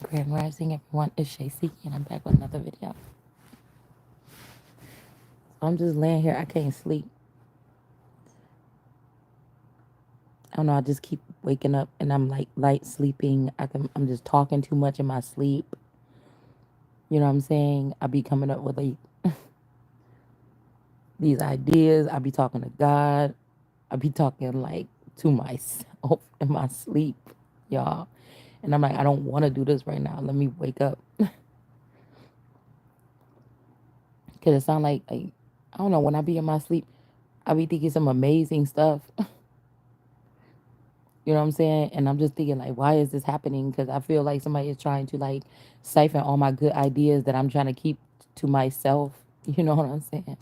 Grand Rising, everyone. It's Shay Seeky, and I'm back with another video. So I'm just laying here. I can't sleep. I don't know. I just keep waking up, and I'm like light sleeping. I'm just talking too much in my sleep. You know what I'm saying? I be coming up with like these ideas. I be talking to God. I be talking like to myself in my sleep, y'all. And I'm like, I don't want to do this right now. Let me wake up. Cause it sound like I don't know. When I be in my sleep, I be thinking some amazing stuff. You know what I'm saying? And I'm just thinking like, why is this happening? Because I feel like somebody is trying to like siphon all my good ideas that I'm trying to keep to myself. You know what I'm saying?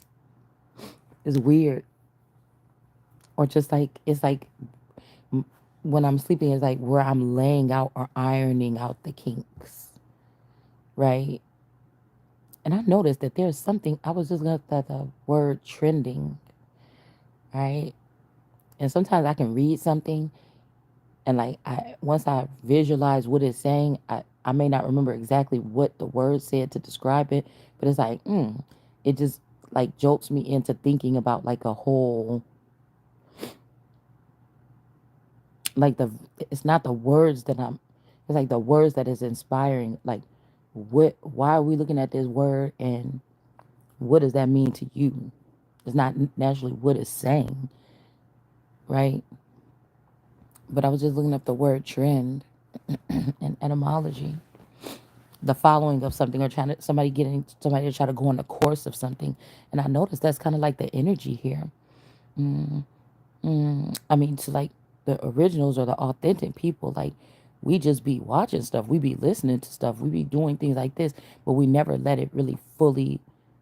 It's weird. Or just like it's like when I'm sleeping, it's like where I'm laying out or ironing out the kinks, right? And I noticed that there's something. I was just looking at the word trending, right? And sometimes I can read something and like I once I visualize what it's saying, I may not remember exactly what the word said to describe it, but it's like it just like jolts me into thinking about like a whole like the it's not the words that I'm it's like the words that is inspiring, like what why are we looking at this word and what does that mean to you? It's not naturally what it's saying, right? But I was just looking up the word trend and etymology, the following of something, or trying to somebody to try to go on the course of something. And I noticed that's kind of like the energy here. I mean, to like the originals or the authentic people, like we just be watching stuff, we be listening to stuff, we be doing things like this, but we never let it really fully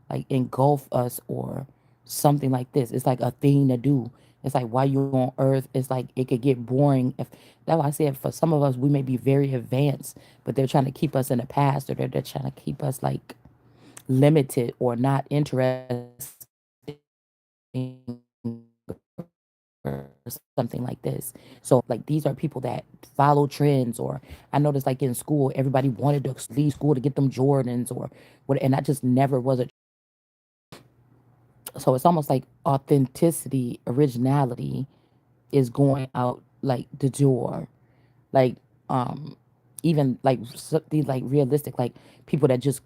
like engulf us or something like this. It's like a thing to do. It's like while you're on earth, it's like it could get boring. If that's why I said for some of us, we may be very advanced, but they're trying to keep us in the past, or they're trying to keep us like limited or not interested or something like this. So like these are people that follow trends, or I noticed like in school everybody wanted to leave school to get them Jordans or what, and I just never was a so it's almost like authenticity, originality is going out like the door. Like um even like these like realistic like people that just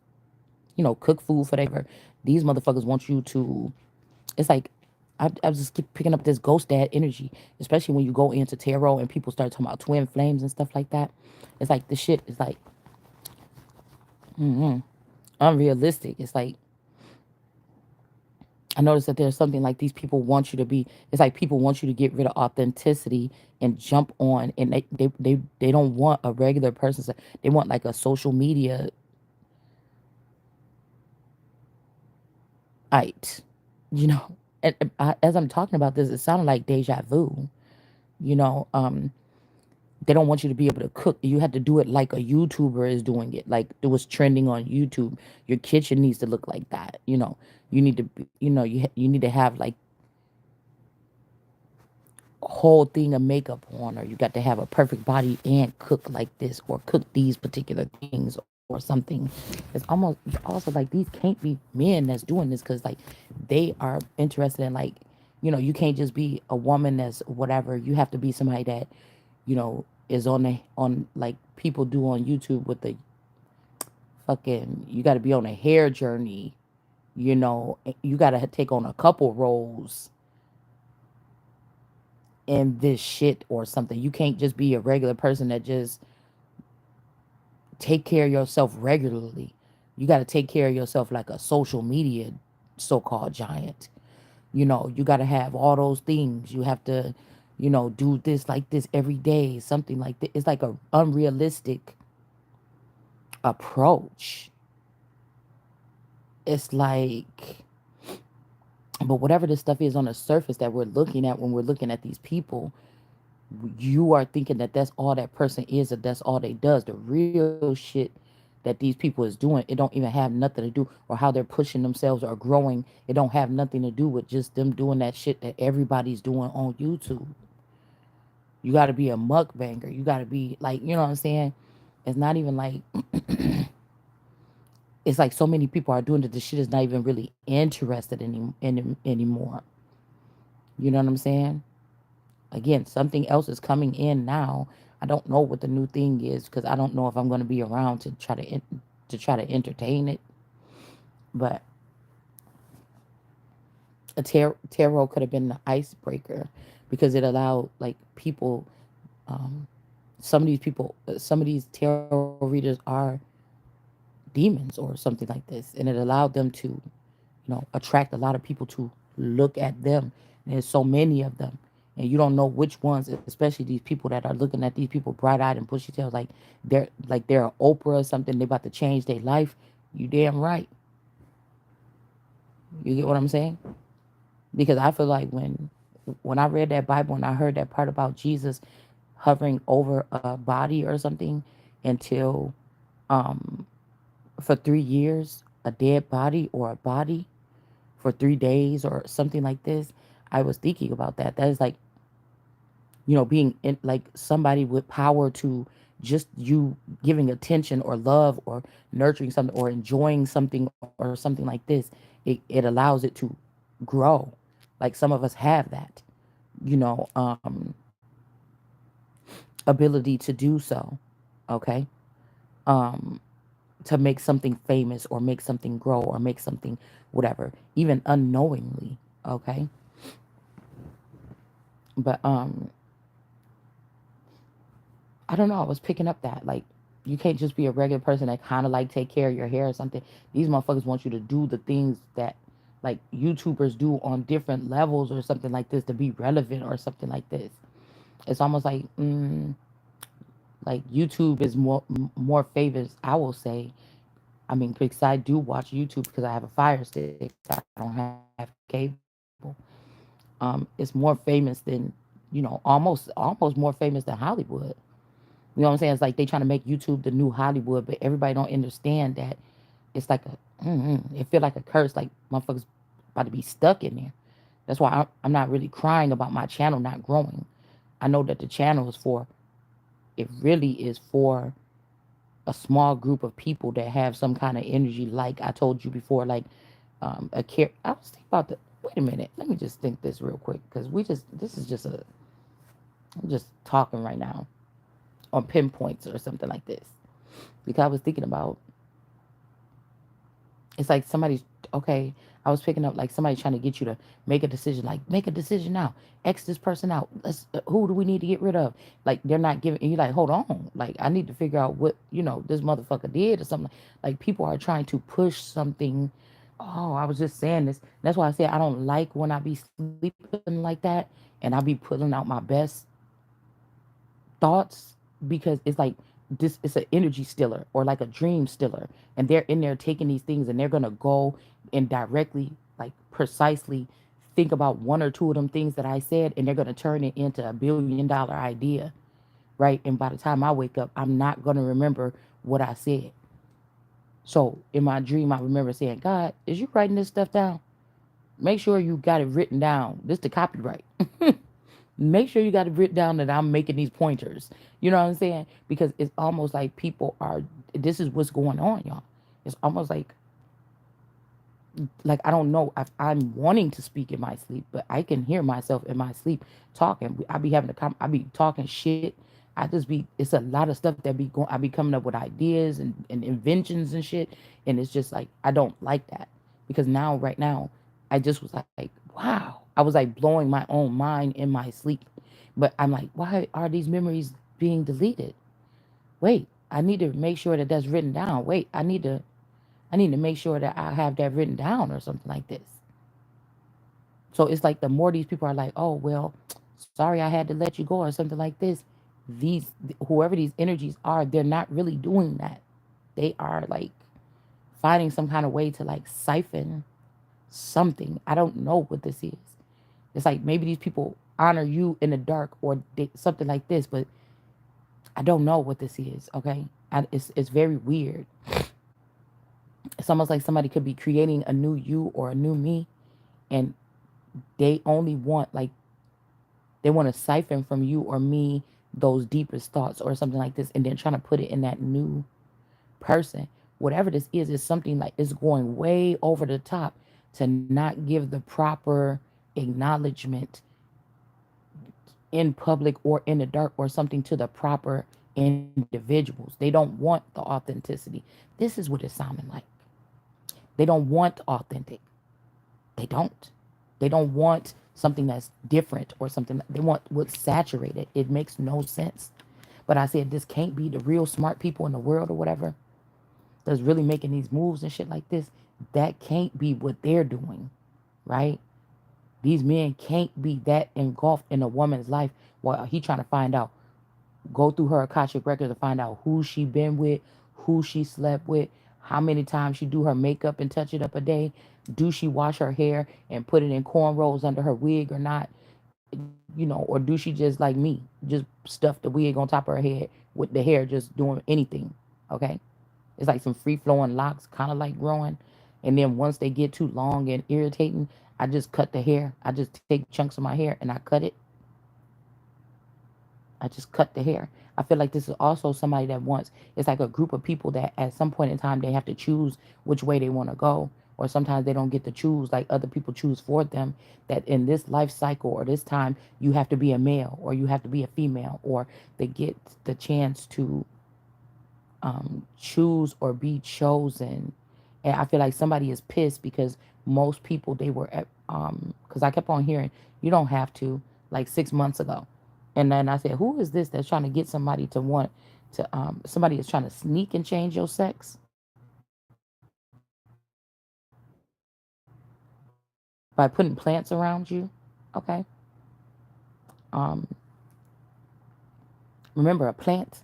cook food for their these motherfuckers want you to it's like I just keep picking up this ghost dad energy, especially when you go into tarot and people start talking about twin flames and stuff like that. It's like the shit is like unrealistic. It's like I noticed that there's something like these people want you to be. It's like people want you to get rid of authenticity and jump on, and they don't want a regular person. They want like a social media ite, you know. And as I'm talking about this, it sounded like deja vu. You know, they don't want you to be able to cook. You have to do it like a YouTuber is doing it. Like it was trending on YouTube. Your kitchen needs to look like that. You need to, you need to have like a whole thing of makeup on, or you got to have a perfect body and cook like this, or cook these particular things, or something. It's also like these can't be men that's doing this because like they are interested in like, you can't just be a woman that's whatever. You have to be somebody that is on like people do on YouTube with the fucking you got to be on a hair journey, you got to take on a couple roles in this shit or something. You can't just be a regular person that just take care of yourself regularly. You got to take care of yourself like a social media so-called giant. You got to have all those things. You have to do this like this every day, something like that. It's like a unrealistic approach. It's like, but whatever this stuff is on the surface that we're looking at when we're looking at these people, you are thinking that that's all that person is, or that's all they does. The real shit that these people is doing, it don't even have nothing to do, or how they're pushing themselves or growing. It don't have nothing to do with just them doing that shit that everybody's doing on YouTube. You got to be a mukbanger. You got to be like, you know what I'm saying? It's not even like it's like so many people are doing that. The shit is not even really interested anymore. You know what I'm saying? Again, something else is coming in now. I don't know what the new thing is because I don't know if I'm going to be around to try to entertain it. But tarot could have been the icebreaker because it allowed like people, um, some of these tarot readers are demons or something like this, and it allowed them to, attract a lot of people to look at them. And there's so many of them, and you don't know which ones, especially these people that are looking at these people bright eyed and bushy tails, like they're an Oprah or something. They about to change their life. You damn right. You get what I'm saying? Because I feel like when I read that Bible and I heard that part about Jesus hovering over a body or something until um for 3 years, a dead body or a body for 3 days or something like this. I was thinking about that. That is like, being in, like somebody with power to just you giving attention or love or nurturing something or enjoying something or something like this. It allows it to grow. Like some of us have that, you know, um, ability to do so. Okay. Um, to make something famous or make something grow or make something whatever, even unknowingly. Okay. But I don't know. I was picking up that like you can't just be a regular person that kind of like take care of your hair or something. These motherfuckers want you to do the things that like YouTubers do on different levels or something like this to be relevant or something like this. It's almost like YouTube is more favors. I will say. I mean, because I do watch YouTube because I have a Fire Stick. I don't have cable. It's more famous than almost more famous than Hollywood. You know what I'm saying? It's like they trying to make YouTube the new Hollywood, but everybody don't understand that it's like it feel like a curse, like motherfuckers about to be stuck in there. That's why I'm not really crying about my channel not growing. I know that the channel is for, it really is for a small group of people that have some kind of energy, like I told you before, like a care. I was thinking about the. Wait a minute. Let me just think this real quick because this is just a. I'm just talking right now on pinpoints or something like this because I was thinking about. It's like somebody's okay. I was picking up like somebody trying to get you to make a decision. Like make a decision now. X this person out. Let's. Who do we need to get rid of? Like they're not giving. And you're like, hold on. Like I need to figure out what this motherfucker did or something. Like people are trying to push something. Oh, I was just saying this. That's why I said I don't like when I be sleeping like that and I be putting out my best thoughts because it's like this it's an energy stiller or like a dream stiller, and they're in there taking these things and they're gonna go and directly like precisely think about one or two of them things that I said, and they're gonna turn it into $1 billion idea, right? And by the time I wake up, I'm not gonna remember what I said. So in my dream I remember saying, God, is you writing this stuff down? Make sure you got it written down. This the copyright. Make sure you got it written down that I'm making these pointers. You know what I'm saying? Because it's almost like people are, this is what's going on, y'all. It's almost like I don't know if I'm wanting to speak in my sleep, but I can hear myself in my sleep talking. I be having I be talking shit. I just be, it's a lot of stuff that be going, I be coming up with ideas and inventions and shit. And it's just like, I don't like that because now, right now, I just was like, wow. I was like blowing my own mind in my sleep. But I'm like, why are these memories being deleted? Wait, I need to make sure that that's written down. Wait, I need to make sure that I have that written down or something like this. So it's like the more these people are like, oh well, sorry I had to let you go or something like this. These whoever these energies are, they're not really doing that. They are like finding some kind of way to like siphon something. I don't know what this is. It's like maybe these people honor you in the dark or something like this, but I don't know what this is. Okay, it's very weird. It's almost like somebody could be creating a new you or a new me, and they only want like they want to siphon from you or me those deepest thoughts or something like this, and then trying to put it in that new person. Whatever this is something like it's going way over the top to not give the proper acknowledgement in public or in the dark or something to the proper individuals. They don't want the authenticity. This is what it's sounding like. They don't want authentic. They don't. They don't want something that's different or something. They want what's saturated. It makes no sense. But I said this can't be the real smart people in the world or whatever that's really making these moves and shit like this. That can't be what they're doing, right? These men can't be that engulfed in a woman's life while he trying to find out, go through her Akashic records to find out who she been with, who she slept with, how many times she do her makeup and touch it up a day. Do she wash her hair and put it in cornrows under her wig or not? Or do she just like me, just stuff the wig on top of her head with the hair just doing anything? Okay. It's like some free flowing locks, kind of like growing. And then once they get too long and irritating, I just cut the hair. I just take chunks of my hair and I cut it. I just cut the hair. I feel like this is also somebody that wants, it's like a group of people that at some point in time they have to choose which way they want to go. Or sometimes they don't get to choose, like other people choose for them. That in this life cycle or this time, you have to be a male or you have to be a female, or they get the chance to choose or be chosen. And I feel like somebody is pissed because most people they were at because I kept on hearing you don't have to, like 6 months ago. And then I said, who is this that's trying to get somebody to want to somebody is trying to sneak and change your sex by putting plants around you. Okay. Um Remember a plant,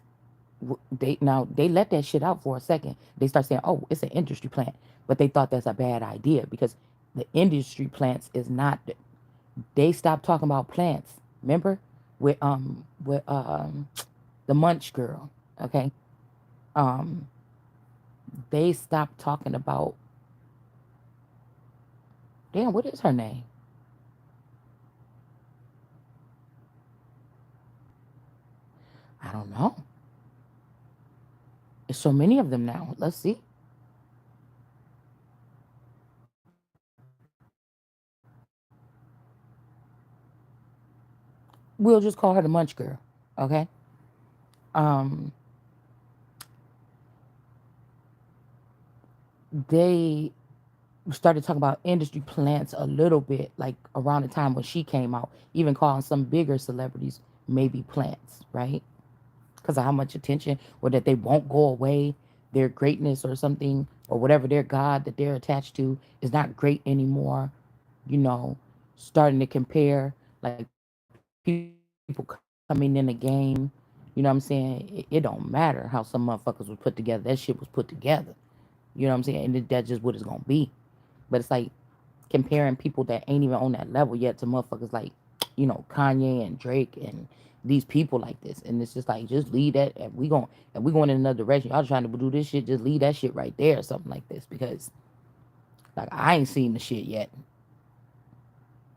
they let that shit out for a second. They start saying, "Oh, it's an industry plant," but they thought that's a bad idea because the industry plants is not. They stopped talking about plants. Remember, with the Munch girl. Okay, um, they stopped talking about. Damn, what is her name? I don't know. There's so many of them now. Let's see. We'll just call her the Munch girl. Okay. Um, they started talking about industry plants a little bit, like around the time when she came out, even calling some bigger celebrities maybe plants, right? Because of how much attention, or that they won't go away, their greatness or something, or whatever their God that they're attached to is not great anymore, you know, starting to compare like people coming in the game. You know what I'm saying? It don't matter how some motherfuckers was put together. That shit was put together. You know what I'm saying? And that's just what it's gonna be. But it's like comparing people that ain't even on that level yet to motherfuckers like, Kanye and Drake and these people like this. And it's just like, just leave that. If we going in another direction, y'all trying to do this shit, just leave that shit right there or something like this. Because like I ain't seen the shit yet.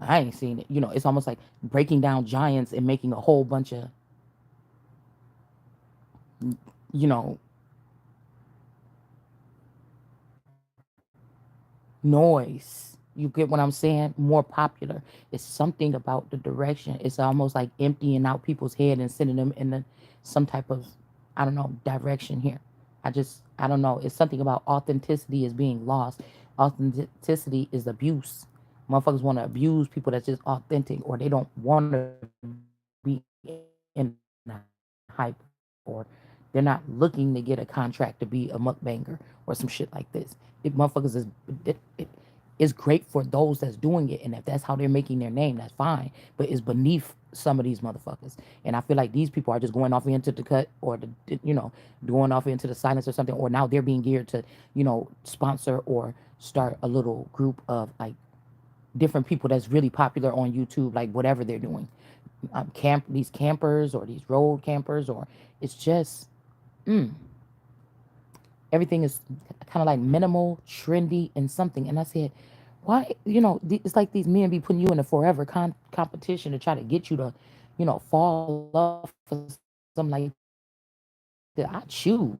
I ain't seen it. It's almost like breaking down giants and making a whole bunch of, you know, noise. You get what I'm saying? More popular. It's something about the direction. It's almost like emptying out people's head and sending them in some type of, I don't know, direction here. I don't know. It's something about authenticity is being lost. Authenticity is abuse. Motherfuckers want to abuse people that's just authentic, or they don't want to be in a hype, or they're not looking to get a contract to be a mukbanger or some shit like this. Motherfuckers is great for those that's doing it, and if that's how they're making their name, that's fine. But it's beneath some of these motherfuckers, and I feel like these people are just going off into the cut, or going off into the silence or something, or now they're being geared to sponsor or start a little group of like different people that's really popular on YouTube, like whatever they're doing, these campers or these road campers, or it's just everything is kind of like minimal, trendy, and something. And I said, why? It's like these men be putting you in a forever competition to try to get you to, fall off of something. something like that, I choose.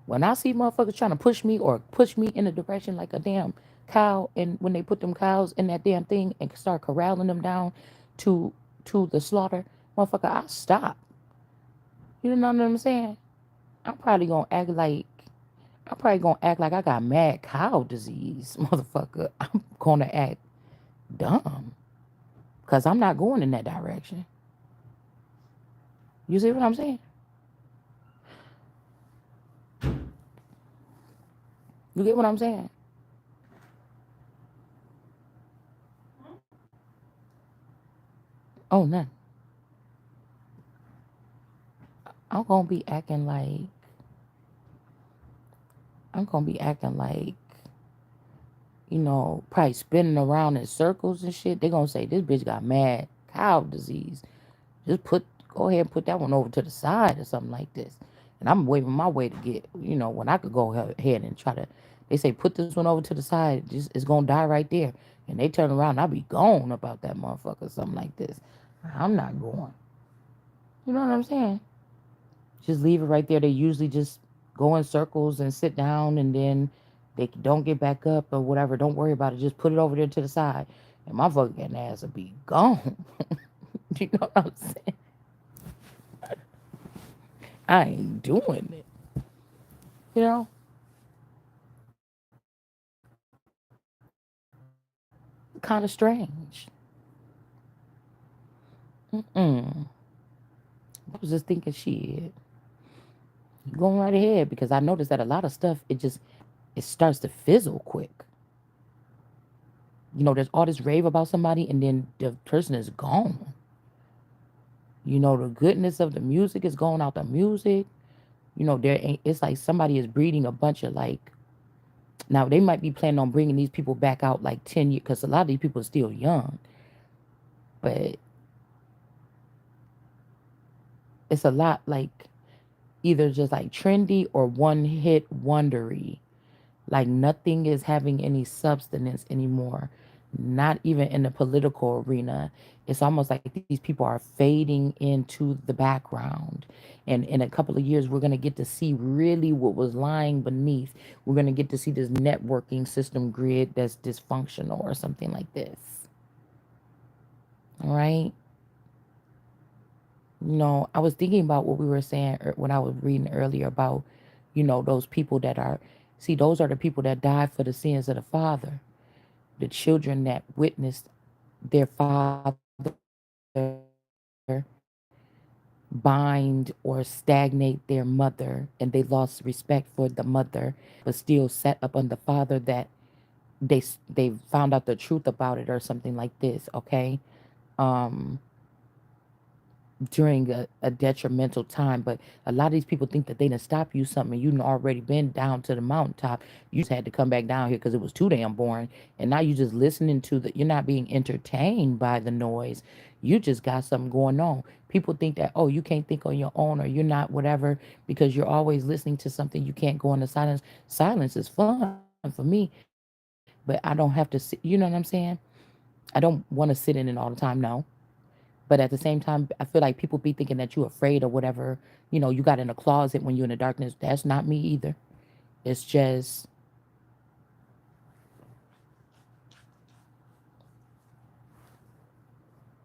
When I see motherfuckers trying to push me or push me in a direction like a damn cow, and when they put them cows in that damn thing and start corralling them down to the slaughter, motherfucker, I stop. You know what I'm saying? I'm probably gonna act like I got mad cow disease, motherfucker. I'm gonna act dumb because I'm not going in that direction. You see what I'm saying? You get what I'm saying? Oh, no. I'm gonna be acting like I'm gonna be acting like probably spinning around in circles and shit. They gonna say this bitch got mad cow disease. Just go ahead and put that one over to the side or something like this. And I'm waving my way to get, when I could go ahead and try to. They say put this one over to the side. Just it's gonna die right there. And they turn around, I'll be gone about that motherfucker, something like this. I'm not going. You know what I'm saying? Just leave it right there. They usually just go in circles and sit down, and then they don't get back up or whatever. Don't worry about it. Just put it over there to the side, and my fucking ass will be gone. You know what I'm saying? I ain't doing it. You know, kind of strange. Mm. I was just thinking, shit, going right ahead because I noticed that a lot of stuff it starts to fizzle quick. There's all this rave about somebody, and then the person is gone. The goodness of the music is going out the music. There ain't. It's like somebody is breeding a bunch of like. Now they might be planning on bringing these people back out like 10 years because a lot of these people are still young, but it's a lot like either just like trendy or one hit wondery. Like nothing is having any substance anymore. Not even in the political arena. It's almost like these people are fading into the background. And in a couple of years, we're going to get to see really what was lying beneath. We're going to get to see this networking system grid that's dysfunctional or something like this. All right. I was thinking about what we were saying when I was reading earlier about, those people that are, see, those are the people that died for the sins of the father, the children that witnessed their father bind or stagnate their mother, and they lost respect for the mother, but still sat up on the father that they found out the truth about it or something like this. Okay. um During a detrimental time. But a lot of these people think that they done stop you something. You done already been down to the mountaintop. You just had to come back down here because it was too damn boring. And now you just listening to you're not being entertained by the noise. You just got something going on. People think that, oh, you can't think on your own or you're not whatever because you're always listening to something. You can't go into silence. Silence is fun for me, but I don't have to sit. You know what I'm saying? I don't want to sit in it all the time. No. But at the same time, I feel like people be thinking that you're afraid or whatever, you got in a closet when you're in the darkness. That's not me either. It's just,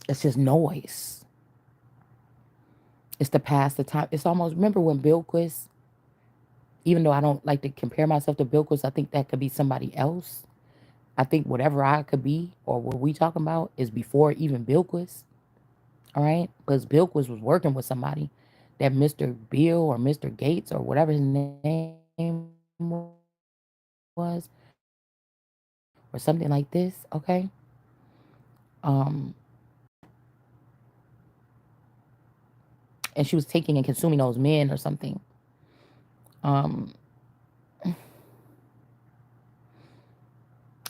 it's just noise. It's to pass the time. It's almost, remember when Bilquis, even though I don't like to compare myself to Bilquis, I think that could be somebody else. I think whatever I could be or what we talking about is before even Bilquis. All right. Because Bilquis was working with somebody, that Mr. Bill or Mr. Gates or whatever his name was, or something like this. Okay. Um, and she was taking and consuming those men or something. Um,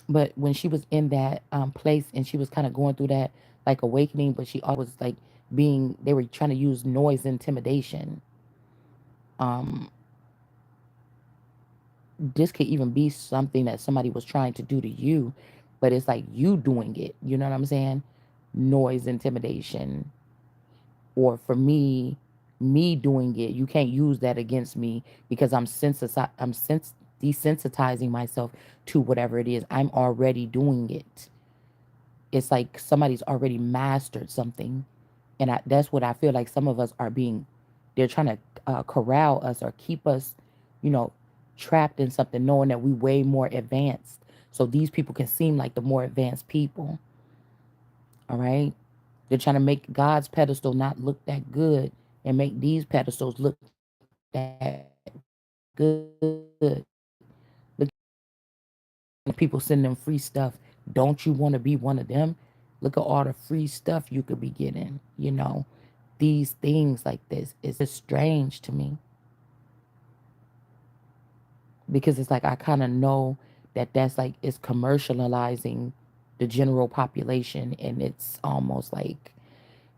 but when she was in that place and she was kind of going through that like awakening, but she always was like they were trying to use noise intimidation. Um, this could even be something that somebody was trying to do to you, but it's like you doing it. You know what I'm saying? Noise intimidation. or for me doing it, you can't use that against me because desensitizing myself to whatever it is. I'm already doing it. It's like somebody's already mastered something, and that's what I feel like some of us are being. They're trying to corral us or keep us, you know, trapped in something, knowing that we way more advanced. So these people can seem like the more advanced people. All right, they're trying to make God's pedestal not look that good and make these pedestals look that good. Look at people send them free stuff. Don't you want to be one of them? Look at all the free stuff you could be getting. These things like this is just strange to me because it's like I kind of know that that's like it's commercializing the general population, and it's almost like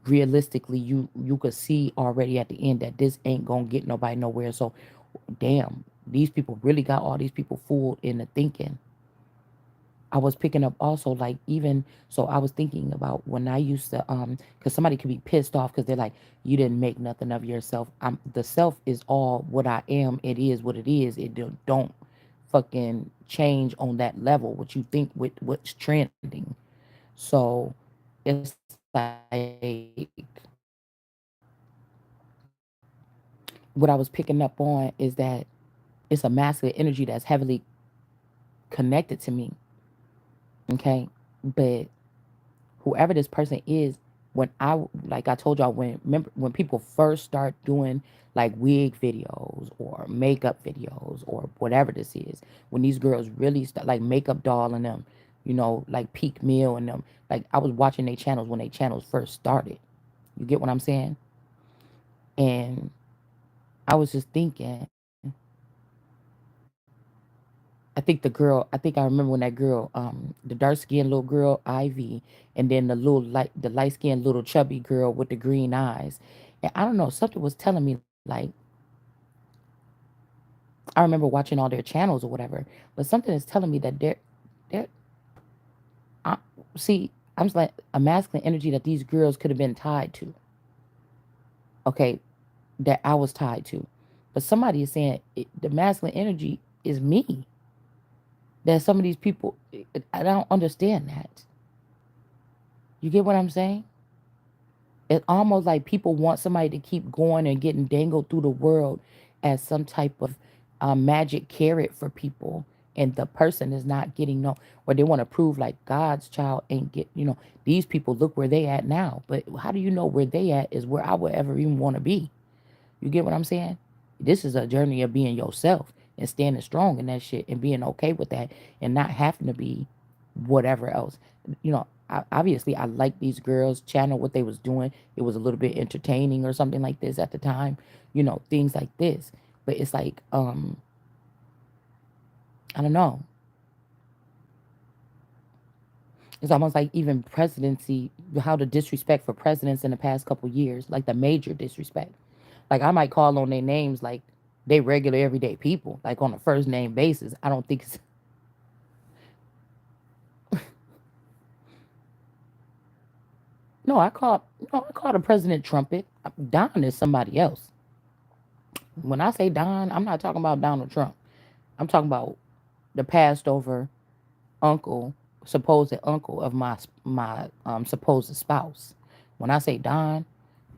realistically you could see already at the end that this ain't gonna get nobody nowhere. So damn, these people really got all these people fooled into thinking. I was picking up also like even so I was thinking about when I used to because somebody could be pissed off because they're like, you didn't make nothing of yourself. The self is all what I am. It is what it is. It don't fucking change on that level what you think with what's trending. So it's like what I was picking up on is that it's a masculine energy that's heavily connected to me. Okay. But whoever this person is, when I like I told y'all when remember when people first start doing like wig videos or makeup videos or whatever this is, when these girls really start like makeup doll and them, like Peak Mill and them, like I was watching their channels when their channels first started. You get what I'm saying? And I was just thinking, I think I remember when that girl, the dark skinned little girl, Ivy, and then the light skinned little chubby girl with the green eyes. And I don't know, something was telling me like, I remember watching all their channels or whatever, but something is telling me that they're, I, see, I'm just like a masculine energy that these girls could have been tied to. Okay, that I was tied to. But somebody is saying the masculine energy is me. That some of these people, I don't understand that. You get what I'm saying? It's almost like people want somebody to keep going and getting dangled through the world as some type of magic carrot for people. And the person is not getting no, or they want to prove like God's child ain't these people look where they at now. But how do you know where they at is where I would ever even want to be? You get what I'm saying? This is a journey of being yourself and standing strong in that shit and being okay with that and not having to be whatever else. Obviously I like these girls channel what they was doing. It was a little bit entertaining or something like this at the time, things like this. But it's like, I don't know. It's almost like even presidency, how the disrespect for presidents in the past couple years, like the major disrespect. Like I might call on their names like they regular everyday people, like on a first name basis. I don't think it's no, I call the president trumpet. Don is somebody else. When I say Don, I'm not talking about Donald Trump. I'm talking about the passed over uncle, supposed uncle of my supposed spouse. When I say Don,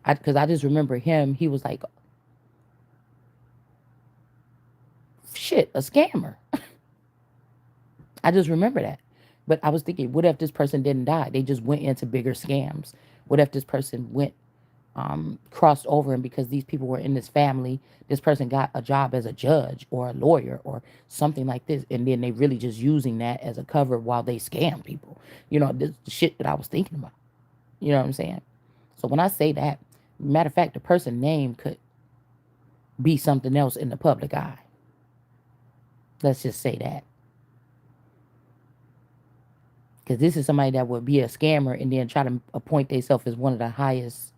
because I just remember him, he was like shit, a scammer. I just remember that. But I was thinking, what if this person didn't die? They just went into bigger scams. What if this person went crossed over, and because these people were in this family, this person got a job as a judge or a lawyer or something like this, and then they really just using that as a cover while they scam people. This shit that I was thinking about. You know what I'm saying? So when I say that, matter of fact, the person name could be something else in the public eye. Let's just say that. Because this is somebody that would be a scammer and then try to appoint themselves as one of the highest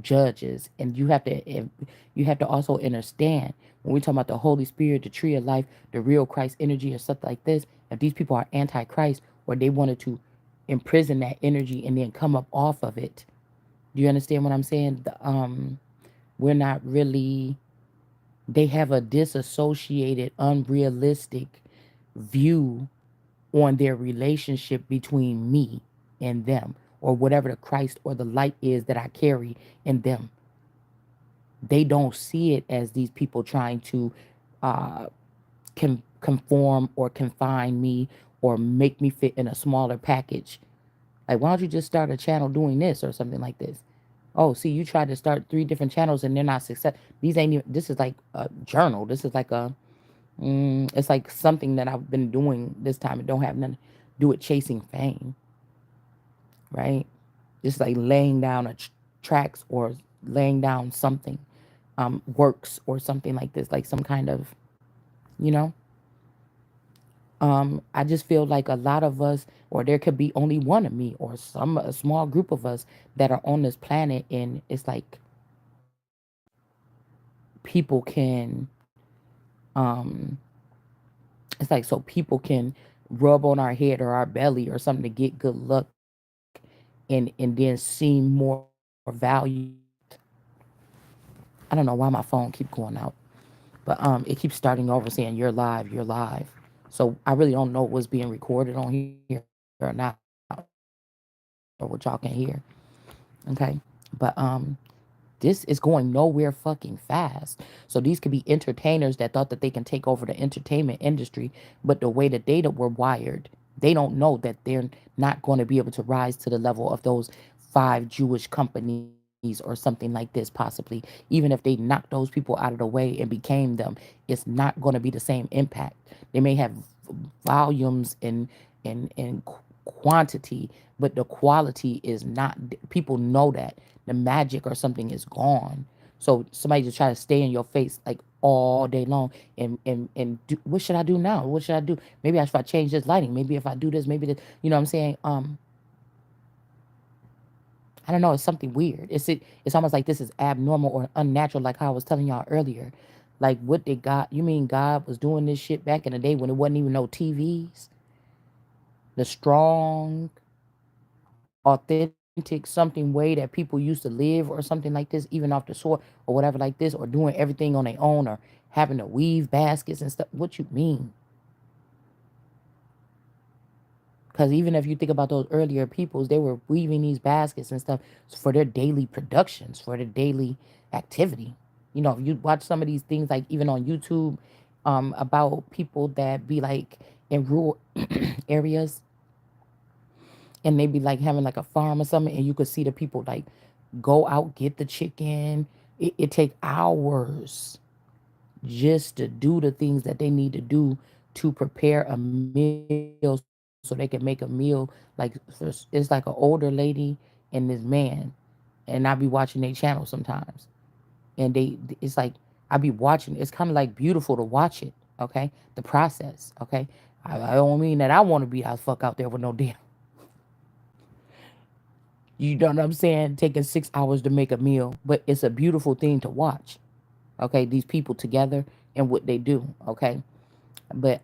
judges. And you have to also understand when we talk about the Holy Spirit, the tree of life, the real Christ energy or stuff like this, if these people are anti-Christ or they wanted to imprison that energy and then come up off of it, Do you understand what I'm saying? We're not really, they have a disassociated, unrealistic view on their relationship between me and them, or whatever the Christ or the light is that I carry in them. They don't see it as these people trying to uh, conform or confine me or make me fit in a smaller package. Like, why don't you just start a channel doing this or something like this? Oh, see, you tried to start three different channels and they're not success. These ain't even. This is like a journal. This is like a. It's like something that I've been doing this time. It don't have nothing to do with chasing fame, right? Just like laying down tracks or laying down something, works or something like this, like some kind of, you know. I just feel like a lot of us, or there could be only one of me, or some a small group of us that are on this planet, and it's like people can, um, it's like so people can rub on our head or our belly or something to get good luck, and then seem more valued. I don't know why my phone keep going out, but it keeps starting over saying you're live, you're live. So I really don't know what's being recorded on here or not, or what y'all can hear. Okay. But this is going nowhere fucking fast. So these could be entertainers that thought that they can take over the entertainment industry, but the way that they were wired, they don't know that they're not going to be able to rise to the level of those five Jewish companies or something like this, possibly. Even if they knocked those people out of the way and became them, it's not going to be the same impact. They may have volumes and quantity, but the quality is not. People know that the magic or something is gone. So somebody just try to stay in your face like all day long, and do, what should I do now? What should I do? Maybe I should change this lighting. Maybe if I do this, maybe this, you know what I'm saying? I don't know. It's something weird. It's almost like this is abnormal or unnatural, like how I was telling y'all earlier. Like, what did God? You mean God was doing this shit back in the day when it wasn't even no TVs? The strong, authentic something way that people used to live or something like this, even off the shore or whatever like this, or doing everything on their own, or having to weave baskets and stuff. What you mean? Because even if you think about those earlier peoples, they were weaving these baskets and stuff for their daily productions, for their daily activity. You know, if you watch some of these things, like even on YouTube, about people that be like in rural areas, and they be like having like a farm or something, and you could see the people like go out, get the chicken. It take hours just to do the things that they need to do to prepare a meal so they can make a meal. Like, it's like an older lady and this man, and I be watching their channel sometimes, and it's like I be watching. It's kind of like beautiful to watch it. Okay, the process. Okay, I don't mean that I want to be that fuck out there with no damn. You know what I'm saying? Taking 6 hours to make a meal, but it's a beautiful thing to watch. Okay, these people together and what they do. Okay, but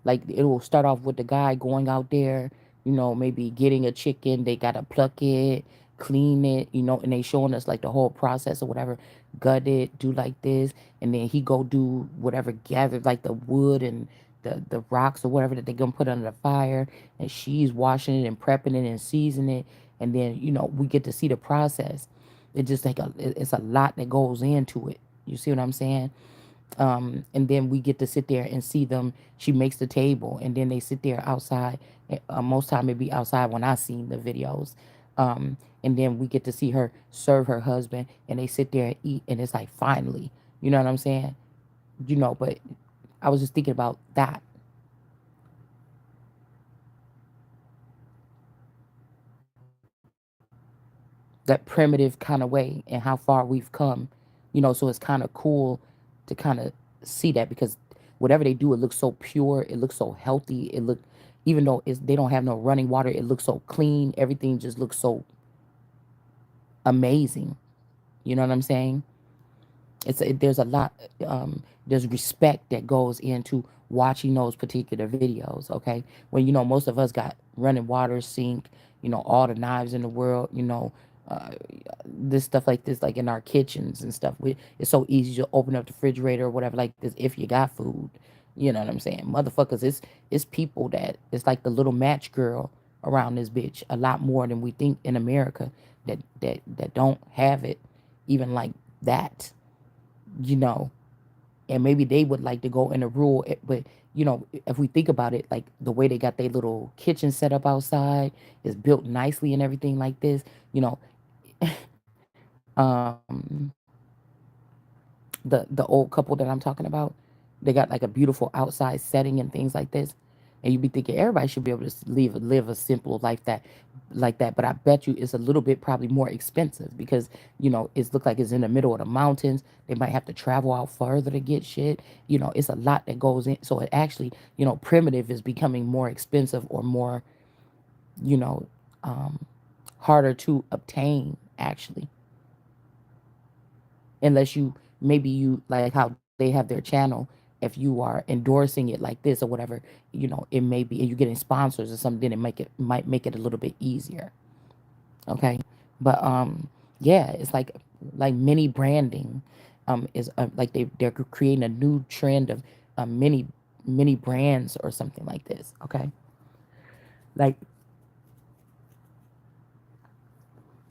like it will start off with the guy going out there, you know, maybe getting a chicken. They gotta pluck it, clean it, you know, and they showing us like the whole process or whatever. Gut it, do like this, and then he go do whatever, gather like the wood and the rocks or whatever that they gonna put under the fire, and she's washing it and prepping it and seasoning it, and then you know we get to see the process. It just like it's a lot that goes into it. You see what I'm saying? And then we get to sit there and see them. She makes the table, and then they sit there outside. Most time it be outside when I seen the videos. And then we get to see her serve her husband, and they sit there and eat, and it's like finally, you know what I'm saying? You know, but I was just thinking about that. That primitive kind of way and how far we've come, you know. So it's kind of cool to kind of see that, because whatever they do, it looks so pure, it looks so healthy, it look, even though they don't have no running water, it looks so clean, everything just looks so amazing. You know what I'm saying? There's a lot, there's respect that goes into watching those particular videos. Okay, when you know most of us got running water, sink, you know, all the knives in the world, you know, uh, this stuff like this, like in our kitchens and stuff. It's so easy to open up the refrigerator or whatever like this if you got food. You know what I'm saying? Motherfuckers, it's people that it's like the little match girl around this bitch a lot more than we think in America that don't have it even like that, you know. And maybe they would like to go in a rural, but if we think about it, like the way they got their little kitchen set up outside is built nicely and everything like this, you know. um the old couple that I'm talking about, they got like a beautiful outside setting and things like this. And you be thinking everybody should be able to live a simple life that like that. But I bet you it's a little bit probably more expensive because it's look like it's in the middle of the mountains. They might have to travel out further to get shit. It's a lot that goes in. So it actually, primitive is becoming more expensive or more, you know, um, harder to obtain actually, unless you maybe you like how they have their channel. If you are endorsing it like this or whatever, it may be, and you're getting sponsors or something, then might make it a little bit easier. Okay, but yeah, it's like mini branding, is like they're creating a new trend of mini brands or something like this. Okay, like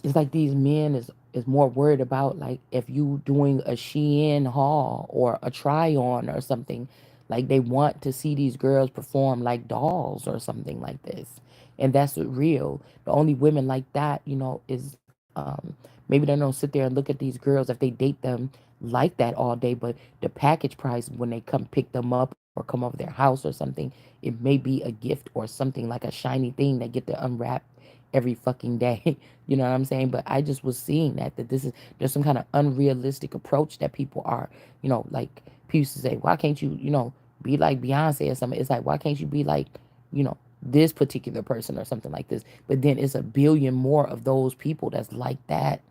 it's like these men is more worried about like if you doing a Shein haul or a try on or something, like they want to see these girls perform like dolls or something like this, and that's real. The only women like that, is maybe they don't sit there and look at these girls if they date them like that all day, but the package price when they come pick them up or come over their house or something, it may be a gift or something like a shiny thing that get to unwrap every fucking day. You know what I'm saying? But I just was seeing that there's some kind of unrealistic approach that people are, like people used to say, why can't you, be like Beyonce or something? It's like, why can't you be like, this particular person or something like this? But then it's a billion more of those people that's like that.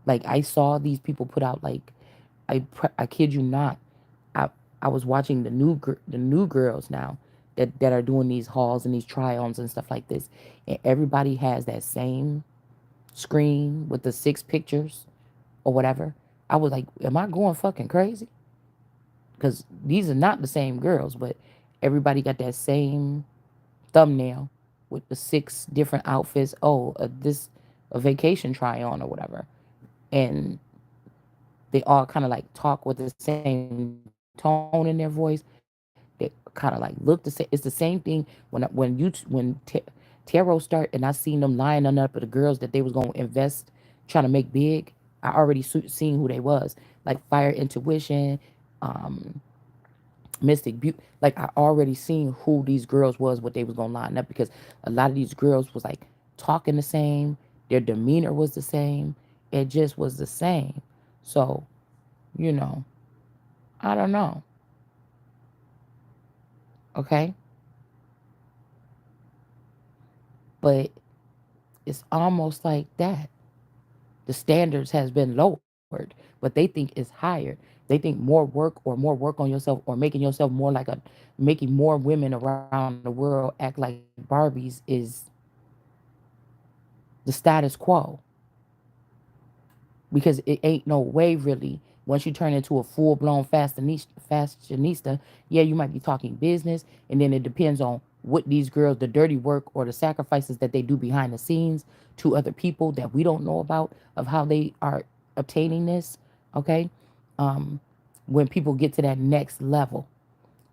Like I saw these people put out like, I kid you not, I I was watching the new girls now that are doing these hauls and these try-ons and stuff like this, and everybody has that same screen with the six pictures or whatever. I was like, am I going fucking crazy? Because these are not the same girls, but everybody got that same thumbnail with the six different outfits. Oh, this a vacation try on or whatever, and they all kind of like talk with the same tone in their voice. They kind of like look the same. It's the same thing when Tarot start and I seen them lining up with the girls that they was gonna invest, trying to make big. I already seen who they was, like Fire Intuition, um, Mystic Beauty. Like I already seen who these girls was, what they was gonna line up because a lot of these girls was like talking the same, their demeanor was the same, it just was the same. So, you know, I don't know. Okay, but it's almost like that. The standards has been lowered, but they think it's higher. They think more work on yourself or making yourself more like making more women around the world act like Barbies is the status quo, because it ain't no way really. Once you turn into a full blown fashionista, yeah, you might be talking business, and then it depends on what these girls, the dirty work or the sacrifices that they do behind the scenes to other people that we don't know about of how they are obtaining this. Okay, um, when people get to that next level,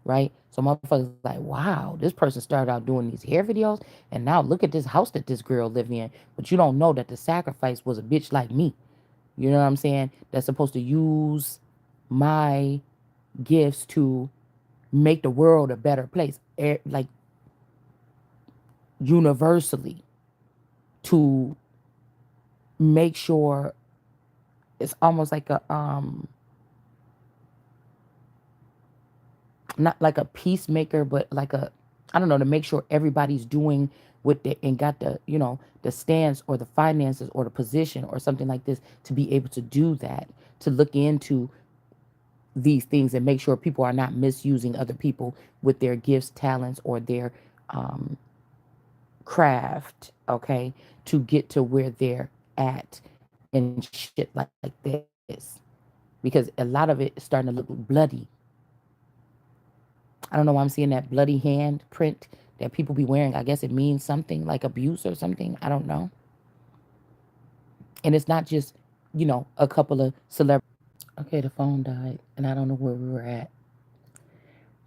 right? So motherfuckers like, wow, this person started out doing these hair videos, and now look at this house that this girl live in. But you don't know that the sacrifice was a bitch like me. You know what I'm saying? That's supposed to use my gifts to make the world a better place, like universally, to make sure it's almost like a not like a peacemaker, but like a, I don't know, to make sure everybody's doing what they and got the, the stance or the finances or the position or something like this to be able to do that, to look into these things and make sure people are not misusing other people with their gifts, talents, or their um, craft, okay, to get to where they're at and shit like this, because a lot of it is starting to look bloody. I don't know why I'm seeing that bloody hand print that people be wearing. I guess it means something like abuse or something. I don't know. And it's not just, a couple of celebrities. Okay, the phone died and I don't know where we were at.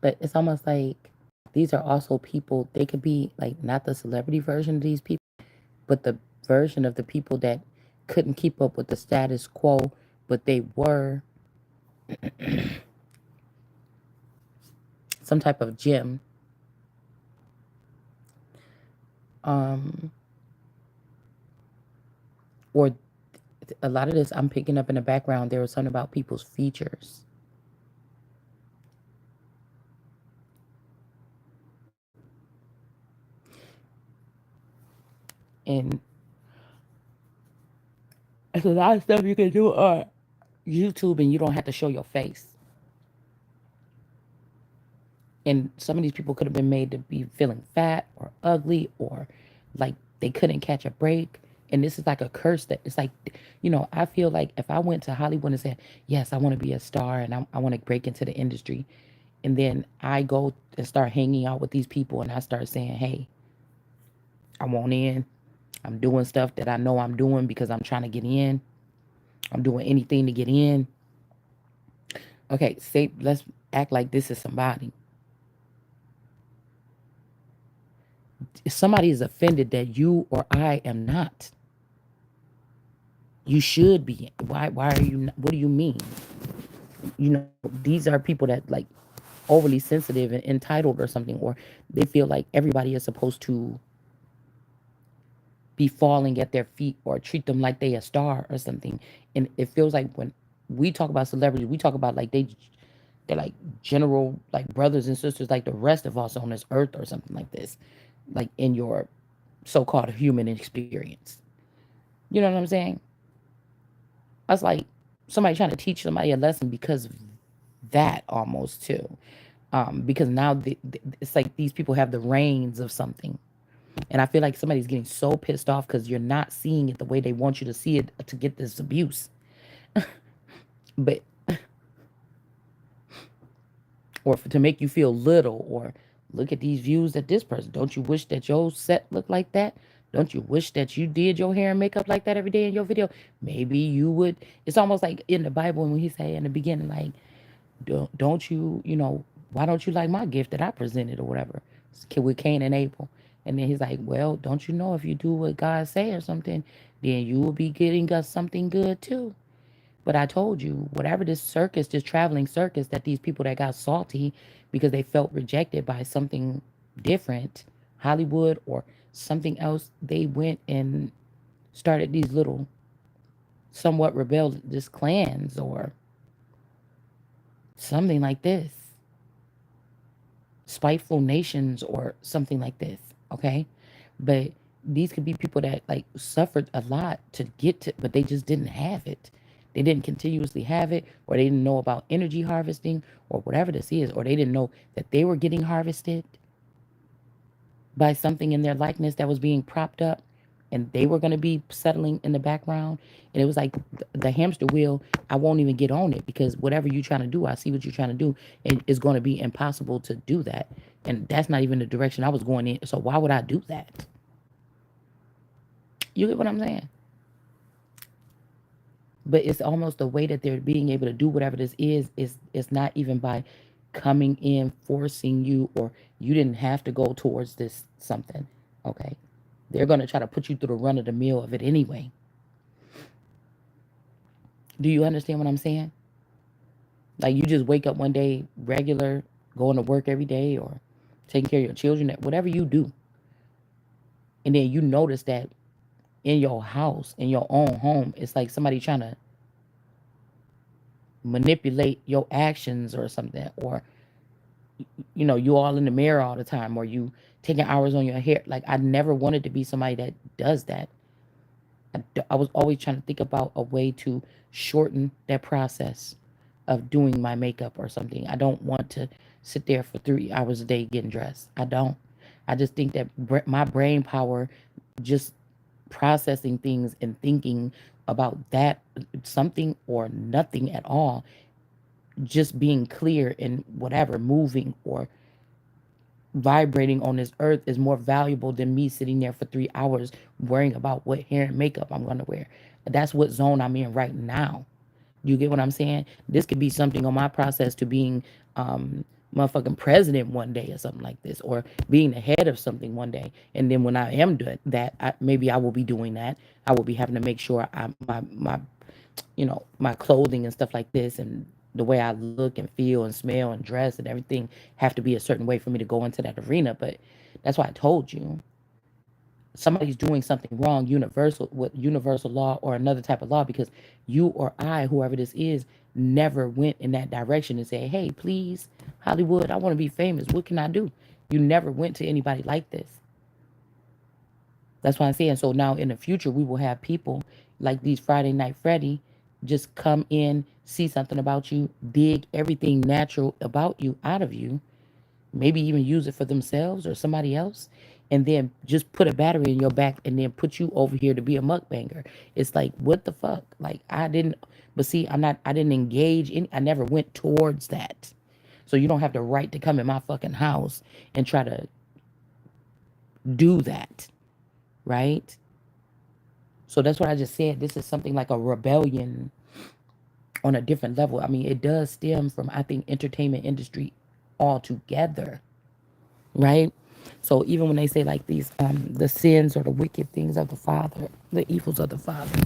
But it's almost like these are also people, they could be like not the celebrity version of these people, but the version of the people that couldn't keep up with the status quo, but they were some type of gem. Um, or a lot of this I'm picking up in the background. There was something about people's features. And there's a lot of stuff you can do on YouTube and you don't have to show your face. And some of these people could have been made to be feeling fat or ugly or like they couldn't catch a break. And this is like a curse that it's like, I feel like if I went to Hollywood and said, yes, I want to be a star and I want to break into the industry. And then I go and start hanging out with these people and I start saying, hey, I want in. I'm doing stuff that I know I'm doing because I'm trying to get in. I'm doing anything to get in. Okay, let's act like this is somebody. If somebody is offended that you or I am not, you should be. Why are you not, what do you mean? These are people that like overly sensitive and entitled or something, or they feel like everybody is supposed to be falling at their feet or treat them like they a star or something. And it feels like when we talk about celebrities, we talk about like they're like general like brothers and sisters like the rest of us on this earth or something like this, like in your so-called human experience. You know what I'm saying? That's like somebody trying to teach somebody a lesson because of that almost too. Because now it's like these people have the reins of something. And I feel like somebody's getting so pissed off because you're not seeing it the way they want you to see it to get this abuse. But, or to make you feel little, or look at these views that this person. Don't you wish that your set looked like that? Don't you wish that you did your hair and makeup like that every day in your video? Maybe you would. It's almost like in the Bible when he say in the beginning, like, don't you, why don't you like my gift that I presented or whatever with Cain and Abel? And then he's like, well, don't you know if you do what God say or something, then you will be getting us something good too. But I told you, whatever this circus, this traveling circus that these people that got salty because they felt rejected by something different, Hollywood or something else, they went and started these little somewhat rebellious clans or something like this, spiteful nations or something like this, okay? But these could be people that like suffered a lot to get to, but they just didn't have it. They didn't continuously have it, or they didn't know about energy harvesting, or whatever this is, or they didn't know that they were getting harvested by something in their likeness that was being propped up, and they were going to be settling in the background. And it was like the hamster wheel. I won't even get on it because whatever you're trying to do, I see what you're trying to do, and it's going to be impossible to do that. And that's not even the direction I was going in. So why would I do that? You get what I'm saying? But it's almost the way that they're being able to do whatever this is it's not even by coming in forcing you, or you didn't have to go towards this something. Okay, they're going to try to put you through the run of the mill of it anyway. Do you understand what I'm saying? Like you just wake up one day regular, going to work every day, or taking care of your children, whatever you do, and then you notice that in your house, in your own home, it's like somebody trying to manipulate your actions or something, or you all in the mirror all the time, or you taking hours on your hair. Like I never wanted to be somebody that does that. I was always trying to think about a way to shorten that process of doing my makeup or something. I don't want to sit there for 3 hours a day getting dressed. I don't. I just think that my brain power just processing things and thinking about that, something or nothing at all, just being clear in whatever, moving or vibrating on this earth is more valuable than me sitting there for 3 hours worrying about what hair and makeup I'm gonna wear. That's what zone I'm in right now. You get what I'm saying? This could be something on my process to being um motherfucking president one day or something like this, or being the head of something one day. And then when I am doing that, maybe I will be doing that. I will be having to make sure my my clothing and stuff like this, and the way I look and feel and smell and dress and everything have to be a certain way for me to go into that arena. But that's why I told you, somebody's doing something wrong, universal, with universal law or another type of law, because you or I, whoever this is, never went in that direction and said, hey, please, Hollywood, I want to be famous, what can I do? You never went to anybody like this. That's why I'm saying, so now in the future we will have people like these Friday Night Freddy just come in, see something about you, dig everything natural about you out of you, maybe even use it for themselves or somebody else, and then just put a battery in your back and then put you over here to be a mukbanger. It's like, what the fuck? Like, I didn't, but see, I didn't engage in, I never went towards that. So you don't have the right to come in my fucking house and try to do that, right? So that's what I just said. This is something like a rebellion on a different level. I mean, it does stem from, I think, entertainment industry altogether, right? So even when they say like these, the sins or the wicked things of the father, the evils of the father,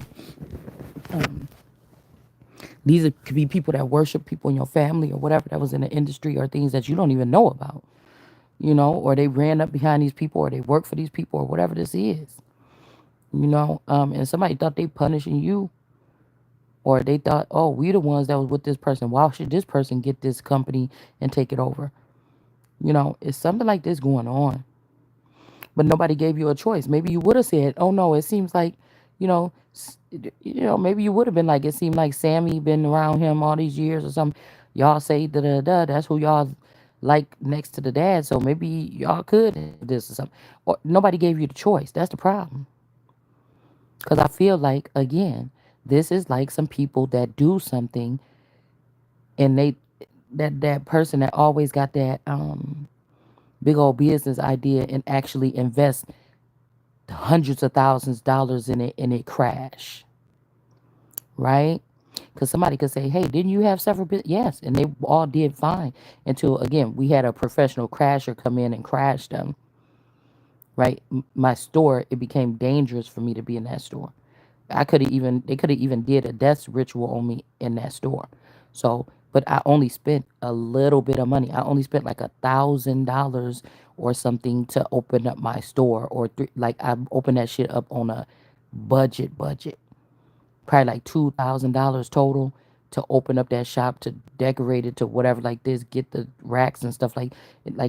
could be people that worship people in your family or whatever that was in the industry, or things that you don't even know about, or they ran up behind these people, or they work for these people, or whatever this is, and somebody thought they punishing you, or they thought, oh, we the ones that was with this person. Why should this person get this company and take it over? It's something like this going on. But nobody gave you a choice. Maybe you would have said, "Oh no, it seems like, maybe you would have been like, it seemed like Sammy been around him all these years or something. Y'all say da da da. That's who y'all like next to the dad. So maybe y'all could have this or something." Or nobody gave you the choice. That's the problem. Because I feel like, again, this is like some people that do something, and that person that always got that big old business idea and actually invest hundreds of thousands of dollars in it, and it crash, right? Because somebody could say, hey, didn't you have several yes, and they all did fine, until again we had a professional crasher come in and crash them, right? My store, it became dangerous for me to be in that store. They could have even did a death ritual on me in that store. So, but I only spent a little bit of money. I only spent like $1,000 or something to open up my store, or like I opened that shit up on a budget, probably like $2,000 total to open up that shop, to decorate it, to whatever like this, get the racks and stuff like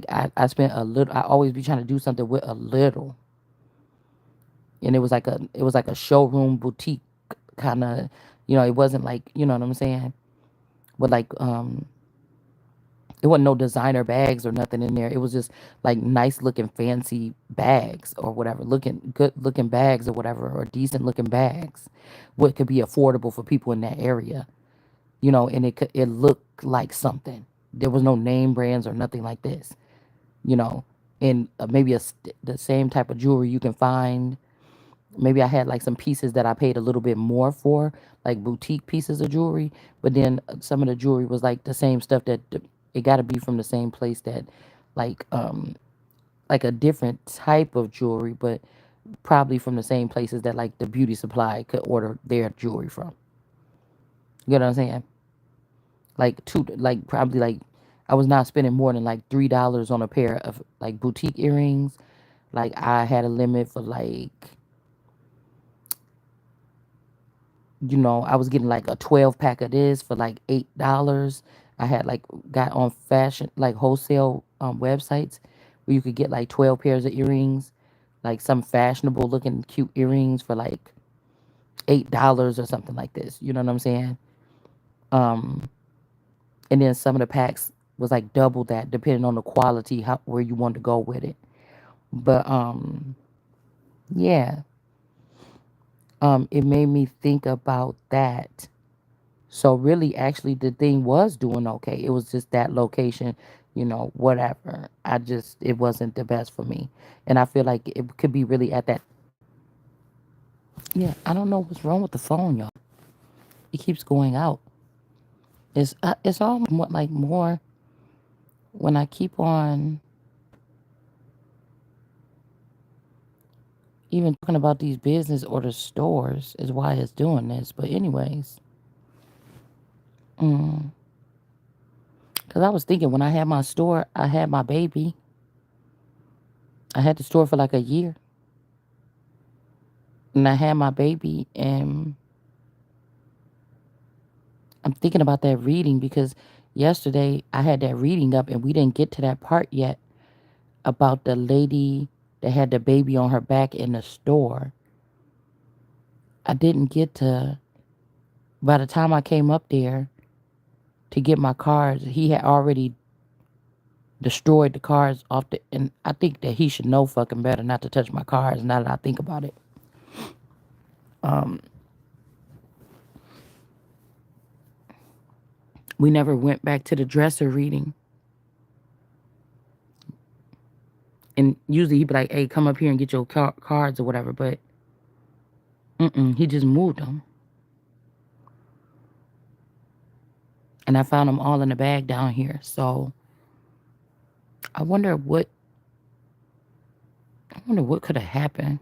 I spent a little. I always be trying to do something with a little, and it was like a showroom boutique kind of, it wasn't like, you know what I'm saying, but like it wasn't no designer bags or nothing in there. It was just like nice looking fancy bags, or whatever, looking good looking bags or whatever, or decent looking bags, what could be affordable for people in that area, and it looked like something. There was no name brands or nothing like this, you know and maybe the same type of jewelry you can find. Maybe I had like some pieces that I paid a little bit more for, like boutique pieces of jewelry. But then some of the jewelry was like the same stuff that it got to be from the same place that, like, like a different type of jewelry, but probably from the same places that like the beauty supply could order their jewelry from. You know what I'm saying? Like probably like I was not spending more than like $3 on a pair of like boutique earrings. Like I had a limit for like, I was getting like a 12 pack of this for like $8. I had like got on fashion, like wholesale websites where you could get like 12 pairs of earrings, like some fashionable looking cute earrings for like $8 or something like this. You know what I'm saying? Um, and then some of the packs was like double that, depending on the quality, where you want to go with it. But yeah. It made me think about that. So really, actually, the thing was doing okay. It was just that location, whatever. It wasn't the best for me, and I feel like it could be really at that. Yeah, I don't know what's wrong with the phone, y'all. It keeps going out. It's almost like more when I keep on even talking about these business or the stores is why it's doing this. But anyways, because I was thinking when I had my store, I had my baby. I had the store for like a year, and I had my baby, and I'm thinking about that reading because yesterday I had that reading up, and we didn't get to that part yet about the lady that had the baby on her back in the store. I didn't get to. By the time I came up there to get my cards, he had already destroyed the cards off the. And I think that he should know fucking better not to touch my cards. Now that I think about it, we never went back to the dresser reading. And usually he'd be like, "Hey, come up here and get your cards or whatever." But he just moved them, and I found them all in the bag down here. So I wonder what I wonder what could have happened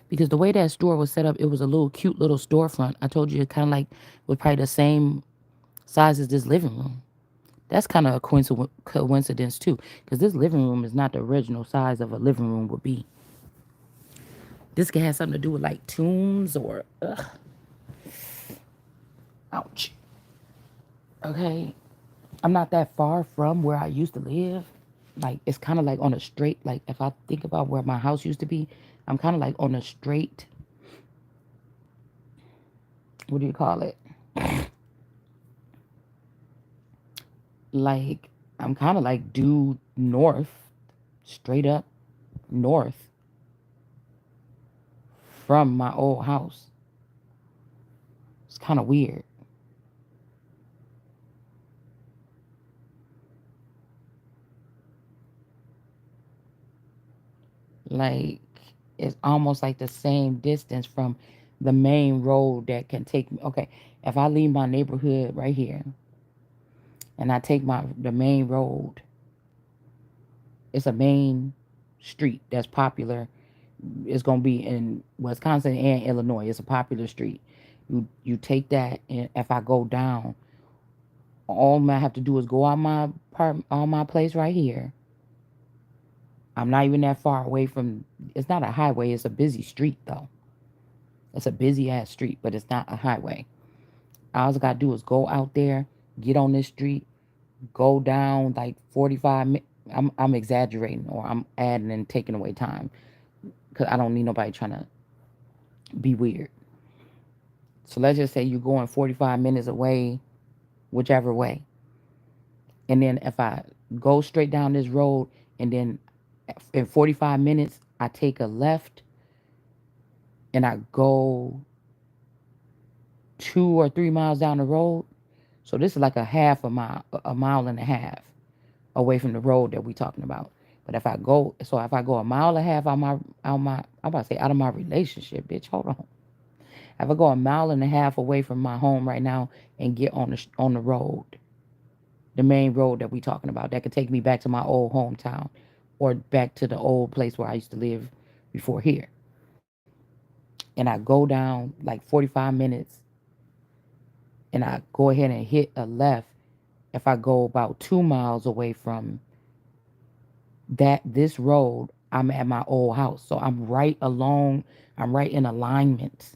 because the way that store was set up, it was a little cute little storefront. I told you it kind of like was probably the same size as this living room. That's kind of a coincidence too, because this living room is not the original size of a living room would be. This could have something to do with like tombs or, ouch. Okay, I'm not that far from where I used to live. Like it's kind of like on a straight. Like if I think about where my house used to be, I'm kind of like on a straight. What do you call it? Like I'm kind of like due north, straight up north from my old house. It's kind of weird. Like it's almost like the same distance from the main road that can take me. Okay, if I leave my neighborhood right here and I take the main road, it's a main street that's popular. It's gonna be in Wisconsin and Illinois. It's a popular street. You take that, and if I go down, all I have to do is go on my place right here. I'm not even that far away from. It's not a highway. It's a busy street though. It's a busy ass street, but it's not a highway. All I gotta do is go out there, get on this street, go down like 45 minutes. I'm exaggerating or I'm adding and taking away time because I don't need nobody trying to be weird. So let's just say you're going 45 minutes away, whichever way. And then if I go straight down this road and then in 45 minutes, I take a left and I go 2 or 3 miles down the road. So this is like a mile and a half away from the road that we talking about. But if I go a mile and a half I'm about to say out of my relationship, bitch. Hold on. If I go a mile and a half away from my home right now and get on the road, the main road that we talking about, that could take me back to my old hometown, or back to the old place where I used to live before here. And I go down like 45 minutes, and I go ahead and hit a left. If I go about 2 miles away from this road, I'm at my old house. So I'm right in alignment.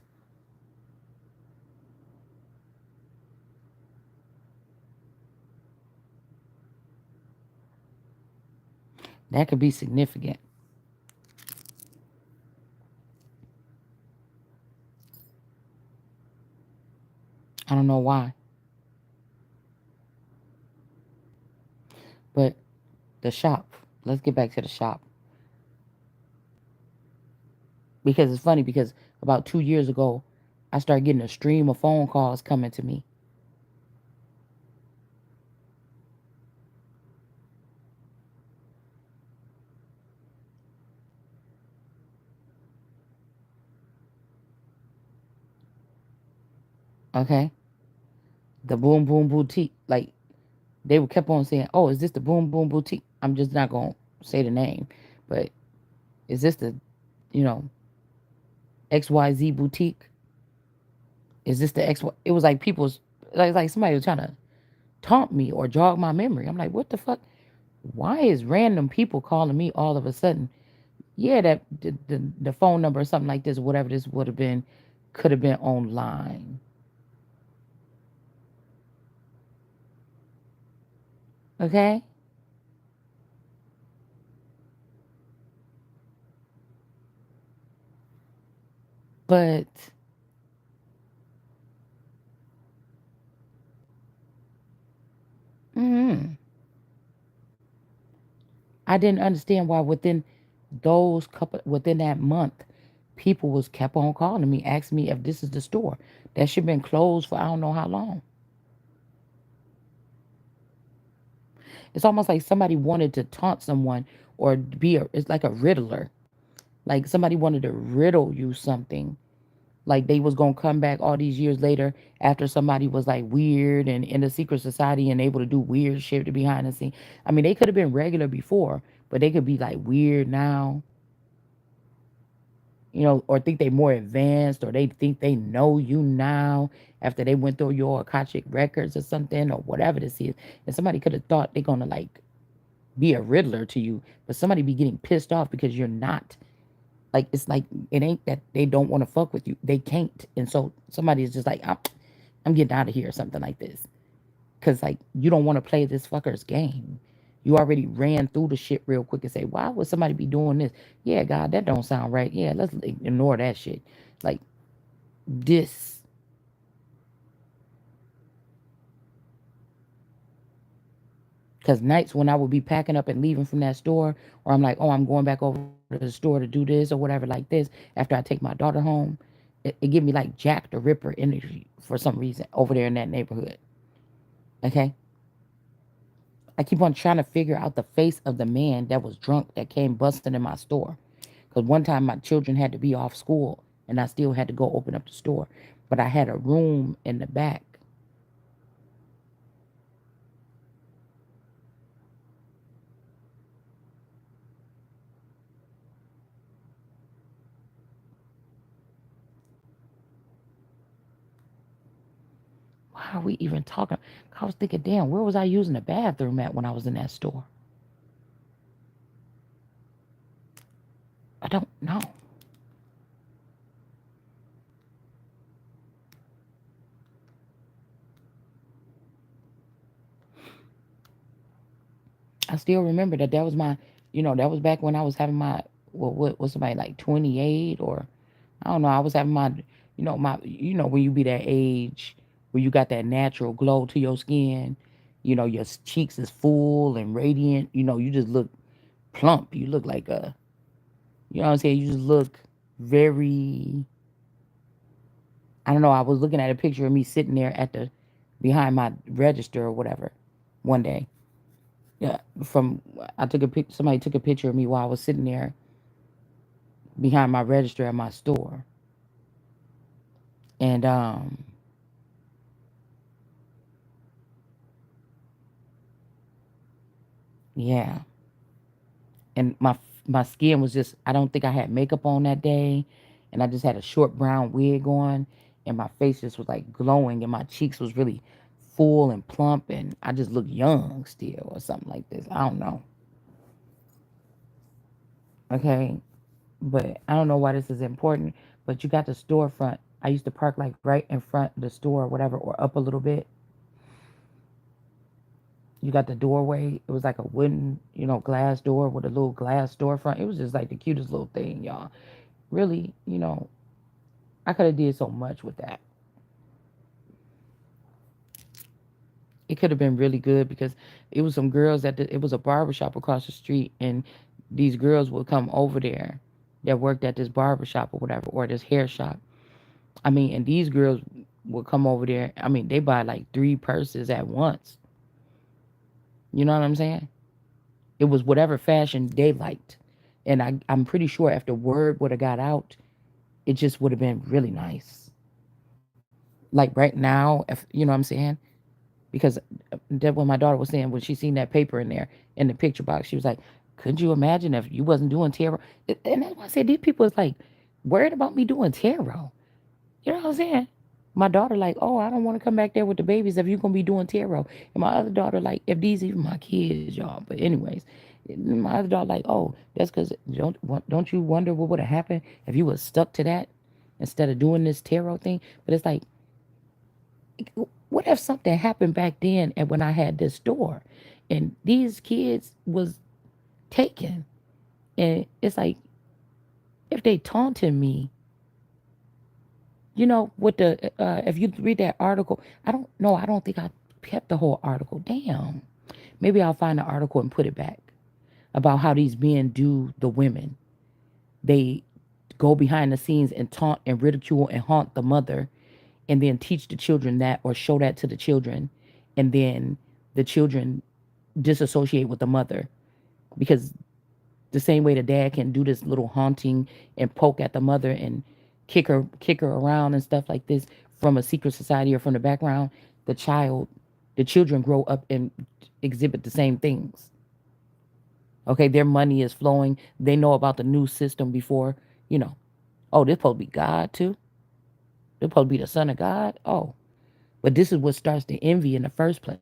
That could be significant. I don't know why. But the shop, let's get back to the shop. Because it's funny because about 2 years ago, I started getting a stream of phone calls coming to me. Okay, the Boom Boom Boutique. Like they would kept on saying, "Oh, is this the Boom Boom Boutique?" I'm just not gonna say the name, but is this the, you know, XYZ Boutique? Is this the X? It was like people's like somebody was trying to taunt me or jog my memory. I'm like, what the fuck? Why is random people calling me all of a sudden? Yeah, that the phone number or something like this, whatever this would have been, could have been online. Okay, but mm, I didn't understand why within that month, people was kept on calling me, asking me if this is the store that should been closed for I don't know how long. It's almost like somebody wanted to taunt someone or it's like a riddler. Like somebody wanted to riddle you something. Like they was gonna come back all these years later after somebody was like weird and in a secret society and able to do weird shit behind the scene. I mean, they could have been regular before, but they could be like weird now, or think they more advanced, or they think they know you now after they went through your Akashic records or something, or whatever this is. And somebody could have thought they're gonna like be a riddler to you, but somebody be getting pissed off because you're not. Like it's like it ain't that they don't want to fuck with you. They can't. And so somebody is just like, I'm getting out of here or something like this. Cause like you don't want to play this fucker's game. You already ran through the shit real quick and say, why would somebody be doing this? Yeah, God, that don't sound right. Yeah, let's ignore that shit. Like this. Cause nights when I would be packing up and leaving from that store, or I'm like, oh, I'm going back over to the store to do this or whatever like this after I take my daughter home, it give me like Jack the Ripper energy for some reason over there in that neighborhood. Okay. I keep on trying to figure out the face of the man that was drunk that came busting in my store. Because one time my children had to be off school and I still had to go open up the store. But I had a room in the back. Why are we even talking? I was thinking, damn, where was I using the bathroom at when I was in that store? I don't know. I still remember that was my, that was back when I was having my, what was somebody like 28 or I don't know. I was having when you be that age where you got that natural glow to your skin, your cheeks is full and radiant, you just look plump. You look like you know what I'm saying? You just look very, I don't know. I was looking at a picture of me sitting there behind my register or whatever one day. Yeah, I took a pic. Somebody took a picture of me while I was sitting there behind my register at my store, and yeah, and my skin was just. I don't think I had makeup on that day, and I just had a short brown wig on, and my face just was like glowing, and my cheeks was really full and plump, and I just looked young still or something like this. I don't know. Okay, but I don't know why this is important. But you got the storefront. I used to park like right in front of the store or whatever, or up a little bit. You got the doorway. It was like a wooden, glass door with a little glass storefront. It was just like the cutest little thing, y'all. Really, I could have did so much with that. It could have been really good because it was some girls it was a barber shop across the street, and these girls would come over there. that worked at this barber shop or whatever, or this hair shop. I mean, and these girls would come over there. I mean, they buy like three purses at once. You know what I'm saying? It was whatever fashion they liked. And I'm pretty sure if the word would have got out, it just would have been really nice. Like right now, if you know what I'm saying, because that what my daughter was saying when she seen that paper in there in the picture box, she was like, "Could you imagine if you wasn't doing tarot?" And that's why I said these people is like worried about me doing tarot. You know what I'm saying? My daughter like, "Oh, I don't want to come back there with the babies if you're gonna be doing tarot." And my other daughter like, "If these even my kids, y'all." But anyways, my other daughter like, "Oh, that's because don't you wonder what would have happened if you was stuck to that instead of doing this tarot thing?" But it's like, what if something happened back then and when I had this store and these kids was taken? And it's like, if they taunted me, you know, with the, if you read that article, I don't know, I don't think I kept the whole article. Damn. Maybe I'll find the article and put it back about how these men do the women. They go behind the scenes and taunt and ridicule and haunt the mother and then teach the children that or show that to the children. And then the children disassociate with the mother because the same way the dad can do this little haunting and poke at the mother and kick her around and stuff like this from a secret society or from the background, the child the children grow up and exhibit the same things. Okay, their money is flowing. They know about the new system before, you know, oh, this supposed to be God too. This supposed to be the son of God. Oh, but this is what starts the envy in the first place,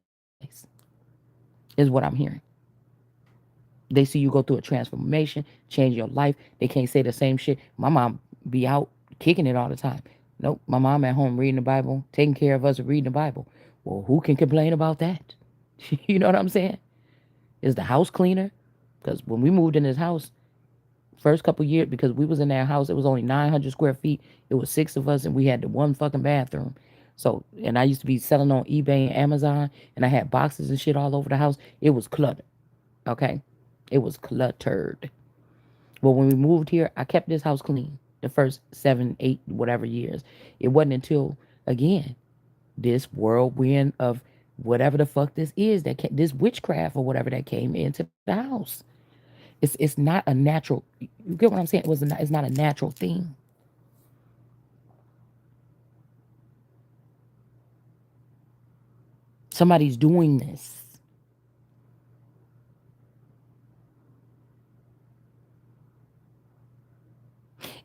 is what I'm hearing. They see you go through a transformation, change your life. They can't say the same shit. My mom be out kicking it all the time. Nope, my mom at home reading the Bible, taking care of us reading the Bible. Well, who can complain about that? You know what I'm saying? Is the house cleaner? Because when we moved in this house, first couple years, because we was in that house, it was only 900 square feet. It was six of us, and we had the one fucking bathroom. So, and I used to be selling on eBay and Amazon, and I had boxes and shit all over the house. It was cluttered. Okay, it was cluttered. But when we moved here, I kept this house clean the first 7, 8, whatever years. It wasn't until, again, this whirlwind of whatever the fuck this is that this witchcraft or whatever that came into the house. It's not a natural. You get what I'm saying? It's not a natural thing. Somebody's doing this.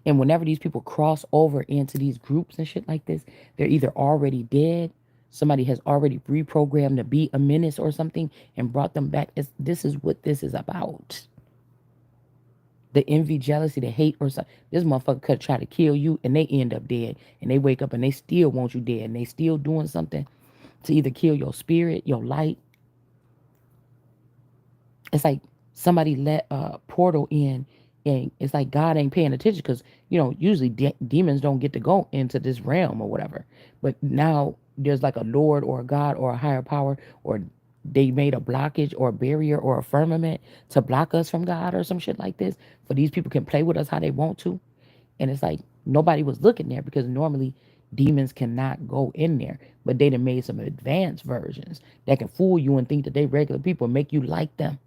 And whenever these people cross over into these groups and shit like this, they're either already dead, somebody has already reprogrammed to be a menace or something and brought them back. This is what this is about. The envy, jealousy, the hate, or something. This motherfucker could try to kill you and they end up dead. And they wake up and they still want you dead. And they still doing something to either kill your spirit, your light. It's like somebody let a portal in, and it's like God ain't paying attention because usually demons don't get to go into this realm or whatever. But now there's like a Lord or a God or a higher power, or they made a blockage or a barrier or a firmament to block us from God or some shit like this, for these people can play with us how they want to. And it's like nobody was looking there because normally demons cannot go in there, but they done made some advanced versions that can fool you and think that they regular people and make you like them.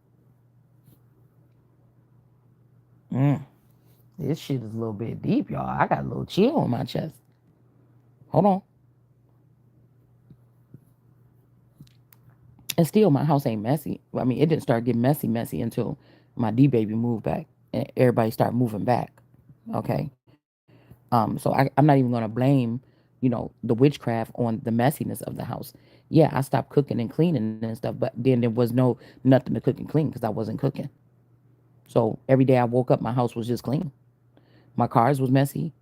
Mm. This shit is a little bit deep, y'all. I got a little chill on my chest. Hold on. And still, my house ain't messy. I mean, it didn't start getting messy until my D baby moved back and everybody started moving back. Okay. So I'm not even gonna blame, the witchcraft on the messiness of the house. Yeah, I stopped cooking and cleaning and stuff, but then there was nothing to cook and clean because I wasn't cooking. So every day I woke up, my house was just clean. My cars was messy.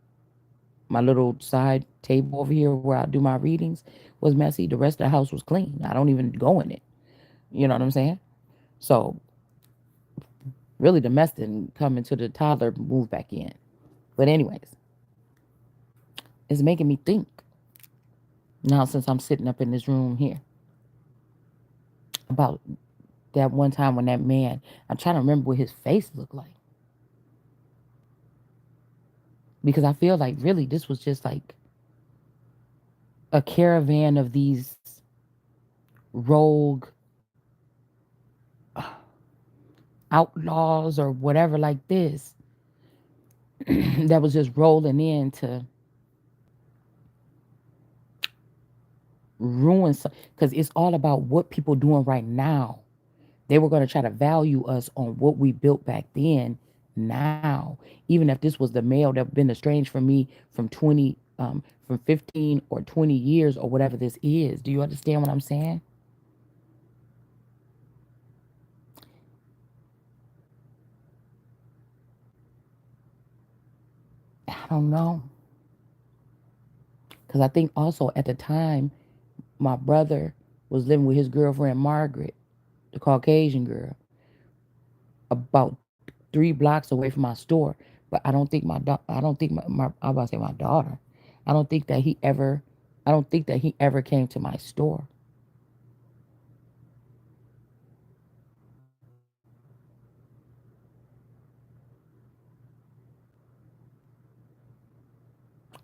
My little side table over here where I do my readings was messy. The rest of the house was clean. I don't even go in it. You know what I'm saying? So really the mess didn't come until the toddler moved back in. But anyways, it's making me think now since I'm sitting up in this room here about that one time when that man, I'm trying to remember what his face looked like. because I feel like really this was just like a caravan of these rogue outlaws or whatever like this that was just rolling in to ruin some, because it's all about what people doing right now. They were going to try to value us on what we built back then now, even if this was the male that been estranged from me from 20 from 15 or 20 years or whatever this is. Do you understand what I'm saying? I don't know, because I think also at the time my brother was living with his girlfriend Margaret, the Caucasian girl, about 3 blocks away from my store. But I don't think I was about to say my daughter. I don't think that he ever I don't think that he ever came to my store.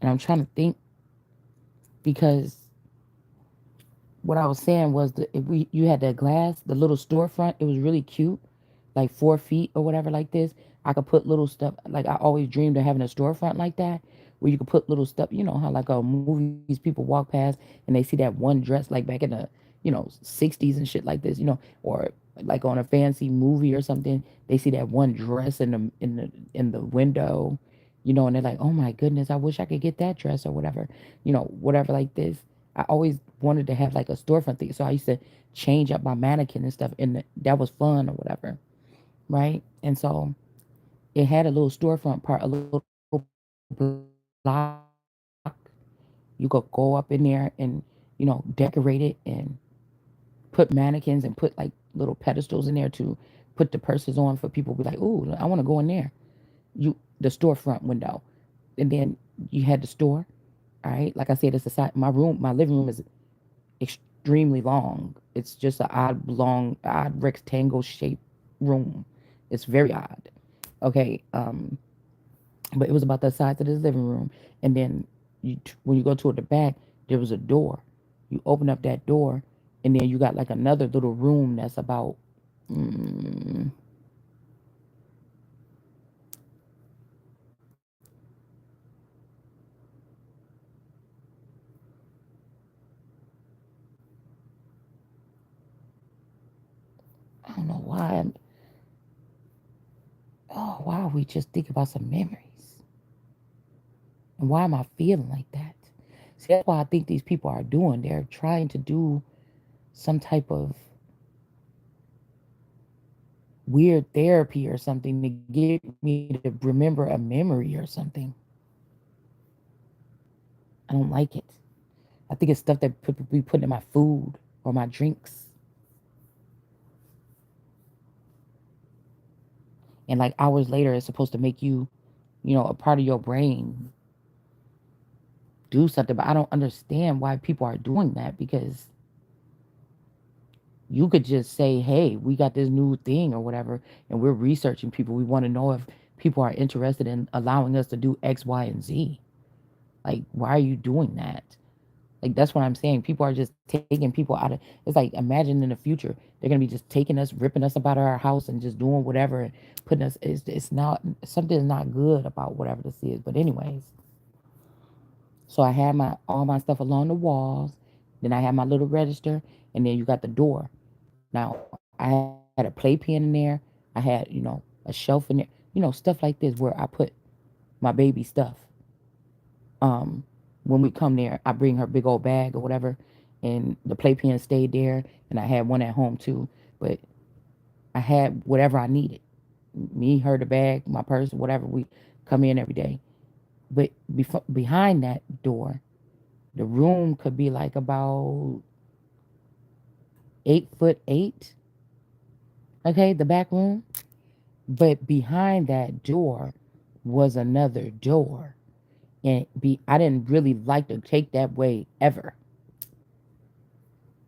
And I'm trying to think because what I was saying was that if we you had that glass, the little storefront, it was really cute, like 4 feet or whatever like this. I could put little stuff like I always dreamed of having a storefront like that where you could put little stuff. You know how like movies people walk past and they see that one dress like back in the 60s and shit like this. Or like on a fancy movie or something, they see that one dress in the window. And they're like, oh my goodness, I wish I could get that dress or whatever. Whatever like this. I always wanted to have like a storefront thing. So I used to change up my mannequin and stuff, and that was fun or whatever, right? And so it had a little storefront part, a little block. You could go up in there and decorate it and put mannequins and put like little pedestals in there to put the purses on for people to be like, ooh, I want to go in there. The storefront window, and then you had the store. All right, like I said, it's a side. My living room is extremely long. It's just an odd rectangle shaped room. It's very odd. Okay, but it was about the size of this living room. And then when you go toward the back, there was a door. You open up that door, and then you got like another little room that's about mm, I don't know why. Oh, why are we just thinking about some memories? And why am I feeling like that? See, that's why I think these people are doing. They're trying to do some type of weird therapy or something to get me to remember a memory or something. I don't like it. I think it's stuff that people be putting in my food or my drinks. And like hours later, it's supposed to make you, a part of your brain do something. But I don't understand why people are doing that because you could just say, hey, we got this new thing or whatever, and we're researching people. We want to know if people are interested in allowing us to do X, Y, and Z. Like, why are you doing that? Like, that's what I'm saying. People are just taking people out of. It's like, imagine in the future they're gonna be just taking us, ripping us up out of our house, and just doing whatever, and putting us. It's not something's not good about whatever this is. But anyways, so I had my all my stuff along the walls. Then I had my little register, and then you got the door. Now I had a playpen in there. I had a shelf in there. Stuff like this where I put my baby stuff. Um, when we come there, I bring her big old bag or whatever, and the playpen stayed there, and I had one at home too. But I had whatever I needed. Me, her, the bag, my purse, whatever. We come in every day. But behind that door, the room could be like about 8 foot 8. Okay, the back room. But behind that door was another door. And I didn't really like to take that way ever.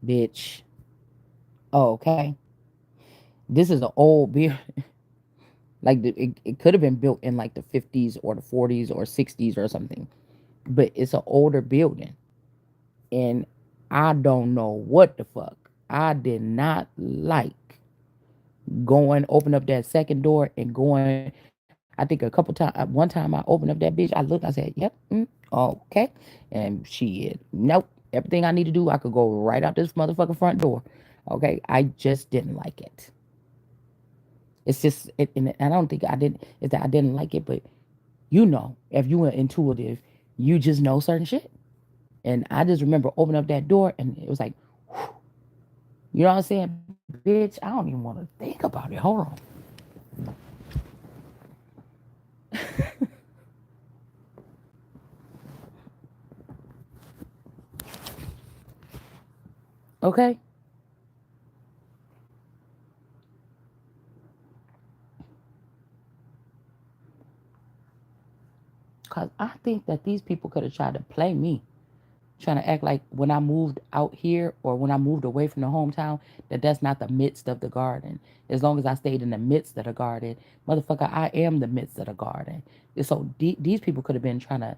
Bitch. Oh, okay. This is an old beer. Like it could have been built in like the 50s or the 40s or 60s or something, but it's an older building. And I don't know what the fuck. I did not like going open up that second door and going. I think a couple times, one time I opened up that bitch. I looked, I said, "Yep, okay," and she, nope. Everything I need to do, I could go right out this motherfucking front door. Okay, I just didn't like it. It's just, and I don't think I didn't. It's that I didn't like it, but if you were intuitive, you just know certain shit. And I just remember opening up that door, and it was like, you know what I'm saying, bitch? I don't even want to think about it. Hold on. Okay. Because I think that these people could have tried to play me, trying to act like when I moved out here or when I moved away from the hometown, that that's not the midst of the garden. As long as I stayed in the midst of the garden, motherfucker, I am the midst of the garden. And so these people could have been trying to,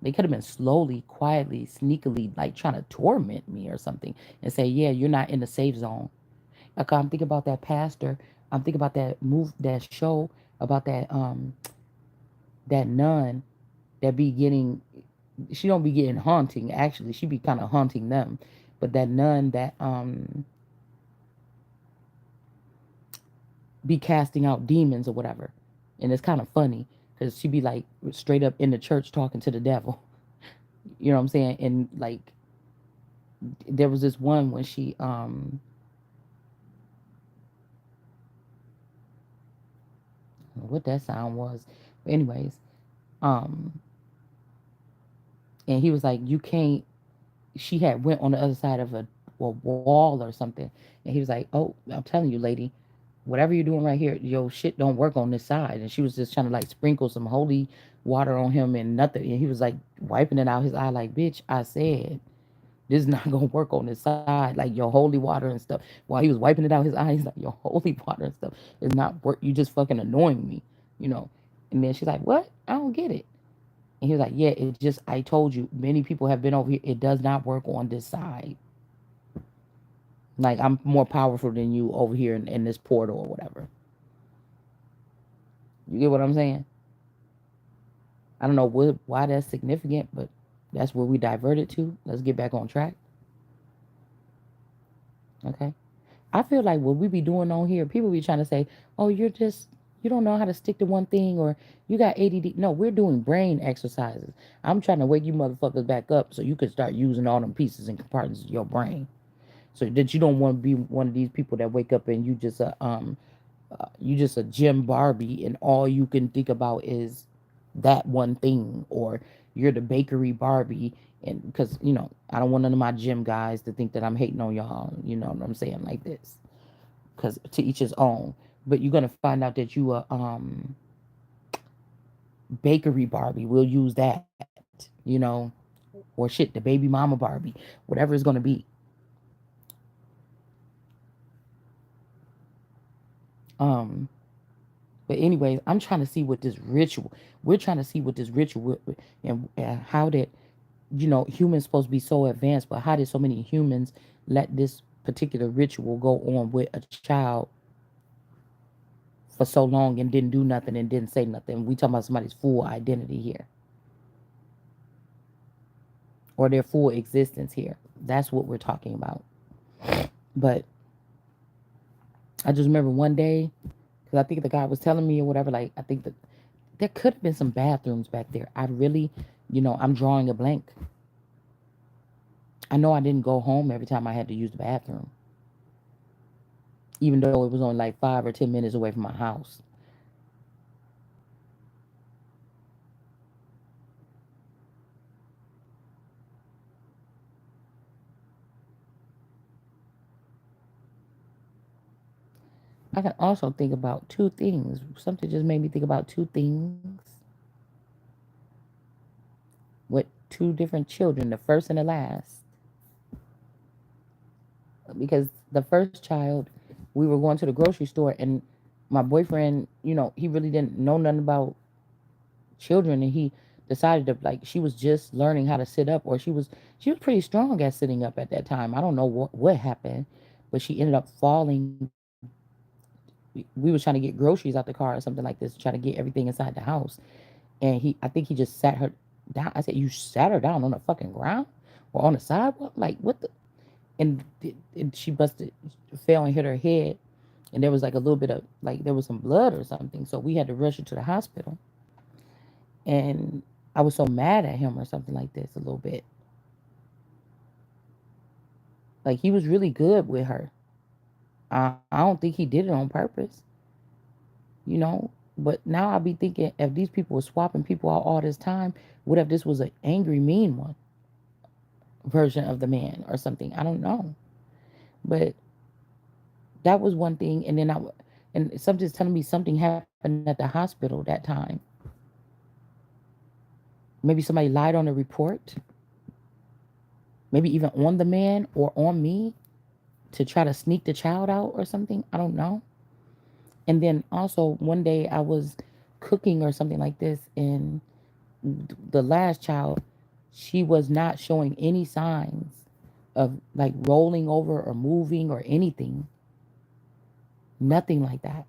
they could have been slowly, quietly, sneakily, like trying to torment me or something and say, yeah, you're not in the safe zone. Like I'm thinking about that pastor. I'm thinking about that show about that nun that be getting, she don't be getting haunting, actually she be kind of haunting them, but that nun that be casting out demons or whatever. And it's kind of funny because she be like straight up in the church talking to the devil. You know what I'm saying? And like there was this one when she what that sound was. But anyways, um and he was like, you can't, she had went on the other side of a wall or something, and he was like, oh, I'm telling you, lady, whatever you're doing right here, your shit don't work on this side. And she was just trying to like sprinkle some holy water on him and nothing, and he was like wiping it out his eye like, bitch, I said this is not gonna work on this side, like your holy water and stuff. While he was wiping it out his eye, he's like, your holy water and stuff is not work, you just fucking annoying me, you know. And then she's like, what? I don't get it. And he was like, yeah, it just, I told you, many people have been over here. It does not work on this side. Like, I'm more powerful than you over here in this portal or whatever. You get what I'm saying? I don't know why that's significant, but that's where we diverted to. Let's get back on track. Okay. I feel like what we be doing on here, people be trying to say, oh, you don't know how to stick to one thing or you got ADD. No, we're doing brain exercises. I'm trying to wake you motherfuckers back up so you can start using all them pieces and compartments of your brain. So that you don't want to be one of these people that wake up and you just a gym Barbie and all you can think about is that one thing, or you're the bakery Barbie. And because I don't want none of my gym guys to think that I'm hating on y'all, you know what I'm saying, like this, because to each his own. But you're gonna find out that you are bakery Barbie. We'll use that, or shit, the baby mama Barbie, whatever it's gonna be. um But anyways, I'm trying to see what this ritual. We're trying to see what this ritual and how that humans supposed to be so advanced, but how did so many humans let this particular ritual go on with a child for so long and didn't do nothing and didn't say nothing? We talking about somebody's full identity here or their full existence here. That's what we're talking about. But I just remember one day because I think the guy was telling me or whatever. Like I think that there could have been some bathrooms back there. I really, I'm drawing a blank. I know I didn't go home every time I had to use the bathroom, even though it was only like 5 or 10 minutes away from my house. I can also think about two things. Something just made me think about two things with two different children, the first and the last. Because the first child, we were going to the grocery store and My boyfriend, he really didn't know nothing about children, and he decided to, like, she was just learning how to sit up, or she was pretty strong at sitting up at that time. I don't know what happened, but she ended up falling. We was trying to get groceries out the car or something like this, trying to get everything inside the house, and I think he just sat her down. I said, "You sat her down on the fucking ground or on the sidewalk? Like, what the?" And she busted, fell and hit her head, and there was like a little bit of, like, there was some blood or something. So we had to rush her to the hospital. And I was so mad at him or something like this a little bit. Like, he was really good with her. I don't think he did it on purpose, you know. But now I be thinking, if these people were swapping people out all this time, what if this was an angry, mean one version of the man or something? I don't know. But that was one thing. And then and something's telling me something happened at the hospital that time. Maybe somebody lied on the report, maybe even on the man or on me, to try to sneak the child out or something. I don't know. And then also one day I was cooking or something like this, and the last child, she was not showing any signs of like rolling over or moving or anything. Nothing like that.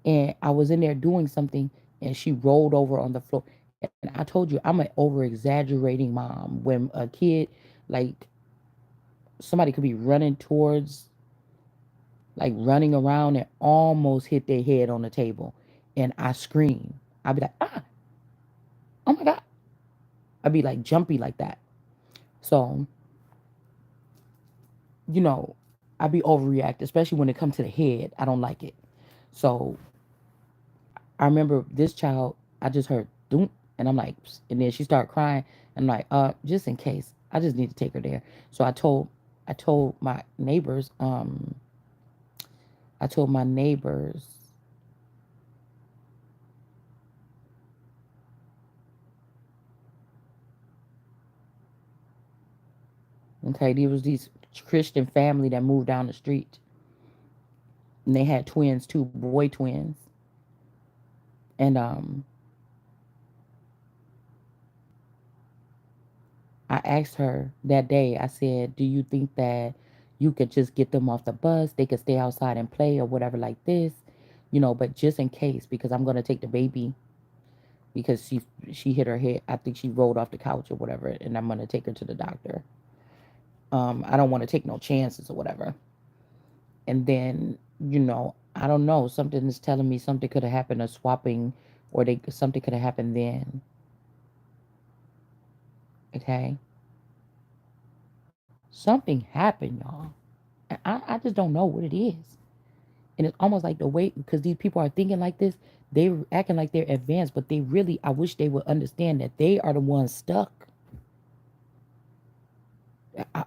And I was in there doing something, and she rolled over on the floor. And I told you, I'm an over exaggerating mom. When a kid, like, somebody could be running towards, like, running around and almost hit their head on the table, and I scream. I'd be like, ah, oh my God. I'd be like jumpy like that. So, I'd be overreacted, especially when it comes to the head. I don't like it. So I remember this child, I just heard doom, and I'm like, "Psst," and then she started crying. And I'm like, just in case, I just need to take her there. So I told my neighbors, I told my neighbors, okay, there was these Christian family that moved down the street, and they had twins, two boy twins. And I asked her that day, I said, "Do you think that you could just get them off the bus? They could stay outside and play or whatever like this, but just in case, because I'm going to take the baby, because she hit her head. I think she rolled off the couch or whatever, and I'm going to take her to the doctor. I don't want to take no chances or whatever." And then, I don't know, something is telling me something could have happened, a swapping, or something could have happened then. Okay? Something happened, y'all. I just don't know what it is. And it's almost like the way, because these people are thinking like this, they're acting like they're advanced, but they really, I wish they would understand that they are the ones stuck.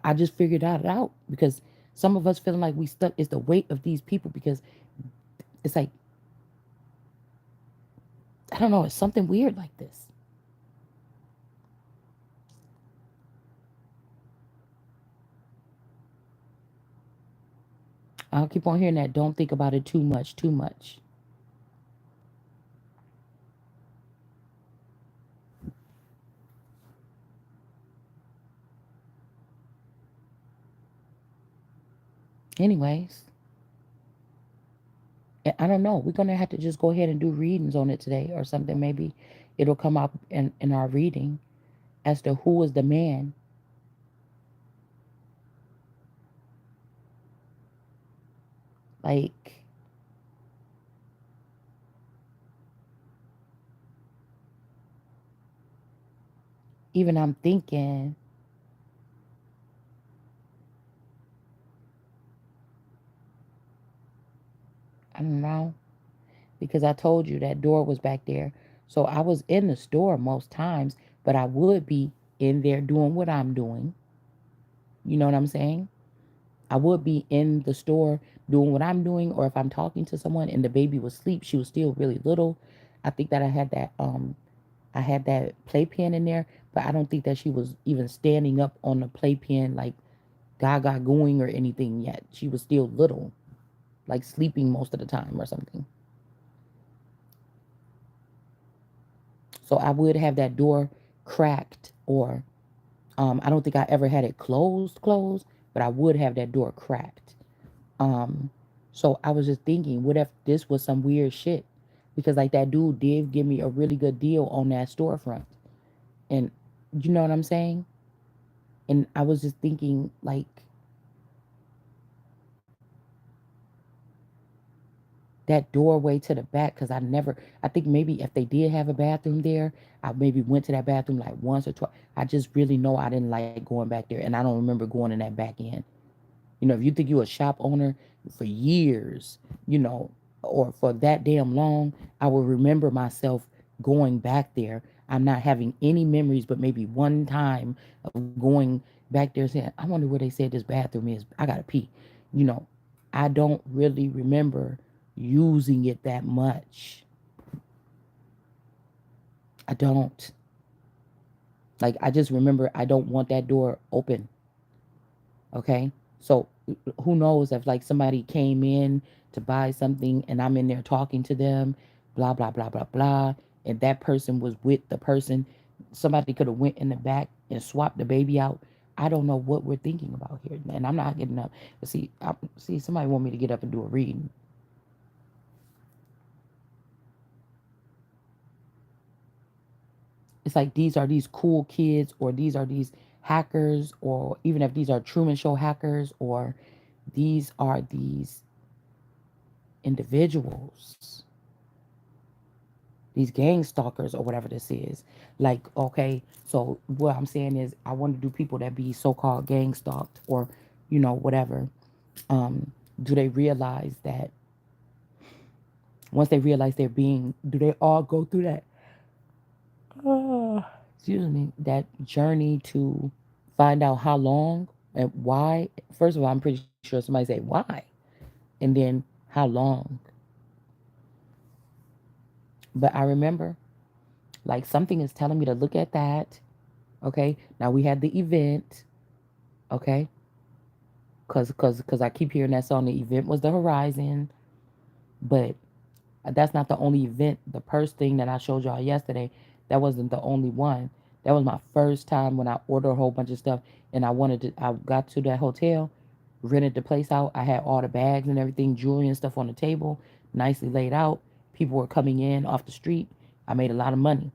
I just figured that out, because some of us feeling like we stuck is the weight of these people, because it's like, I don't know, it's something weird like this. I'll keep on hearing that. Don't think about it too much, too much. Anyways, I don't know. We're gonna have to just go ahead and do readings on it today or something. Maybe it'll come up in our reading as to who is the man. Like, even I'm thinking, I don't know, because I told you that door was back there. So I was in the store most times, but I would be in there doing what I'm doing. You know what I'm saying? I would be in the store doing what I'm doing, or if I'm talking to someone and the baby was asleep, she was still really little. I think that I had that playpen in there, but I don't think that she was even standing up on the playpen, like gaga going or anything yet. She was still little, like sleeping most of the time or something. So I would have that door cracked, or I don't think I ever had it closed, but I would have that door cracked. Um, so I was just thinking, what if this was some weird shit? Because like that dude did give me a really good deal on that storefront, and you know what I'm saying. And I was just thinking, like, that doorway to the back, because I think maybe if they did have a bathroom there, I maybe went to that bathroom like once or twice. I just really know I didn't like going back there, and I don't remember going in that back end. You know, if you think you're a shop owner for years, you know, or for that damn long, I will remember myself going back there. I'm not having any memories, but maybe one time of going back there saying, I wonder where they said this bathroom is. I gotta pee. You know, I don't really remember using it that much. I don't. Like, I just remember I don't want that door open. Okay. So who knows if like somebody came in to buy something and I'm in there talking to them, blah, blah, blah, blah, blah. And that person was with the person. Somebody could have went in the back and swapped the baby out. I don't know what we're thinking about here. And I'm not getting up. But see, somebody want me to get up and do a reading. It's like these are these cool kids, or these are these hackers, or even if these are Truman Show hackers, or these are these individuals, these gang stalkers or whatever this is. Like, okay, so what I'm saying is I want to do people that be so-called gang stalked, or, you know, whatever. Do they realize that once they realize they're being, do they all go through that, excuse me, that journey to find out how long and why? First of all, I'm pretty sure somebody say why, and then how long. But I remember like something is telling me to look at that. Okay, now we had the event. Okay, because I keep hearing that song. The event was the horizon, but that's not the only event. The purse thing that I showed y'all yesterday, that wasn't the only one. That was my first time when I ordered a whole bunch of stuff, and I got to that hotel, rented the place out. I had all the bags and everything, jewelry and stuff on the table, nicely laid out. People were coming in off the street. I made a lot of money.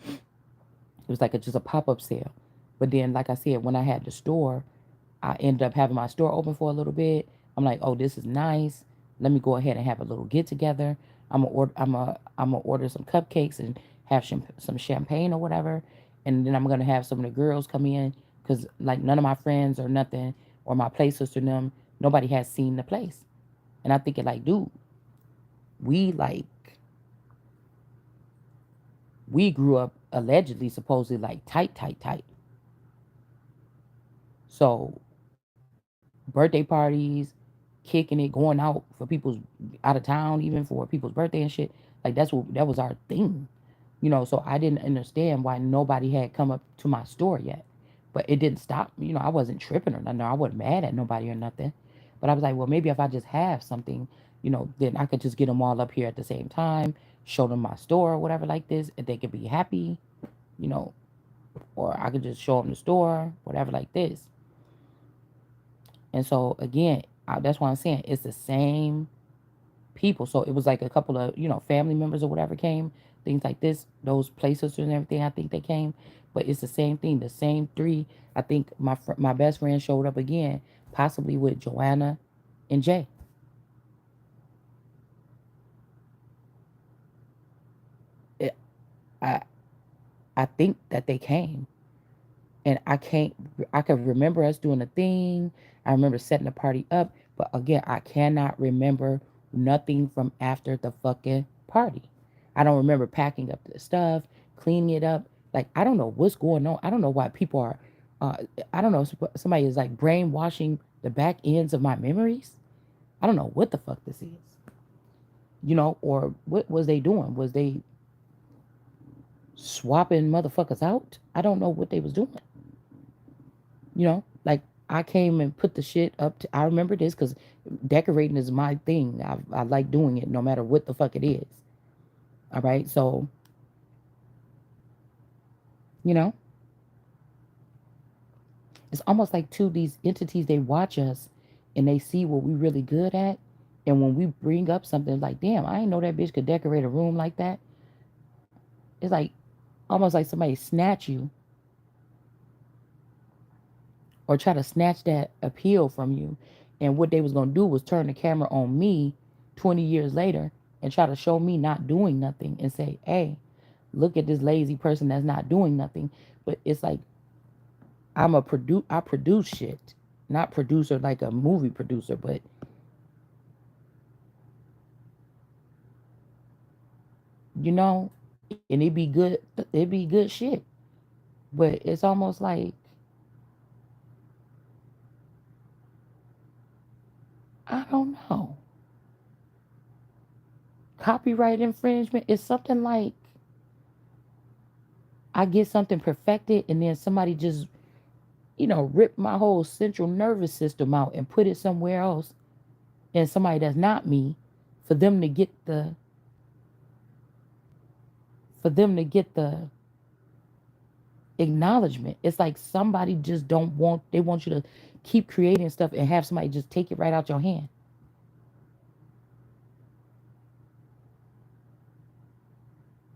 It was like just a pop up sale. But then, like I said, when I had the store, I ended up having my store open for a little bit. I'm like, oh, this is nice. Let me go ahead and have a little get together. I'm gonna order some cupcakes and have some champagne or whatever, and then I'm gonna have some of the girls come in because like none of my friends or nothing or my play sister and them, nobody has seen the place. And I thinking like, dude, we like we grew up allegedly, supposedly like tight, tight, tight. So birthday parties, kicking it, going out for people's out of town, even for people's birthday and shit. Like that was our thing, you know. So I didn't understand why nobody had come up to my store yet, but it didn't stop. You know, I wasn't tripping or nothing. I wasn't mad at nobody or nothing, but I was like, well, maybe if I just have something, you know, then I could just get them all up here at the same time, show them my store or whatever like this, and they could be happy, you know, or I could just show them the store, whatever like this. And so again, that's why I'm saying it's the same people. So it was like a couple of, you know, family members or whatever came, things like this, those places and everything. I think they came, but it's the same thing. The same three. I think my best friend showed up again, possibly with Joanna and Jay. It, I I think that they came, and I can remember us doing a thing. I remember setting the party up, but again, I cannot remember nothing from after the fucking party. I don't remember packing up the stuff, cleaning it up. Like, I don't know what's going on. I don't know why people are uh I don't know, somebody is like brainwashing the back ends of my memories. I don't know what the fuck this is. You know, or what was they doing? Was they swapping motherfuckers out? I don't know what they was doing. You know, like I came and put the shit up to, I remember this because decorating is my thing. I like doing it no matter what the fuck it is. All right. So, you know, it's almost like two these entities, they watch us and they see what we really good at. And when we bring up something like, damn, I didn't know that bitch could decorate a room like that. It's like almost like somebody snatch you or try to snatch that appeal from you. And what they was gonna do was turn the camera on me 20 years later and try to show me not doing nothing and say, hey, look at this lazy person that's not doing nothing. But it's like I produce shit. Not producer like a movie producer, but you know, and it be good shit. But it's almost like I don't know. Copyright infringement is something like I get something perfected and then somebody just, rip my whole central nervous system out and put it somewhere else and somebody that's not me for them to get the for them to get the acknowledgement. It's like somebody just don't want they want you to keep creating stuff and have somebody just take it right out your hand.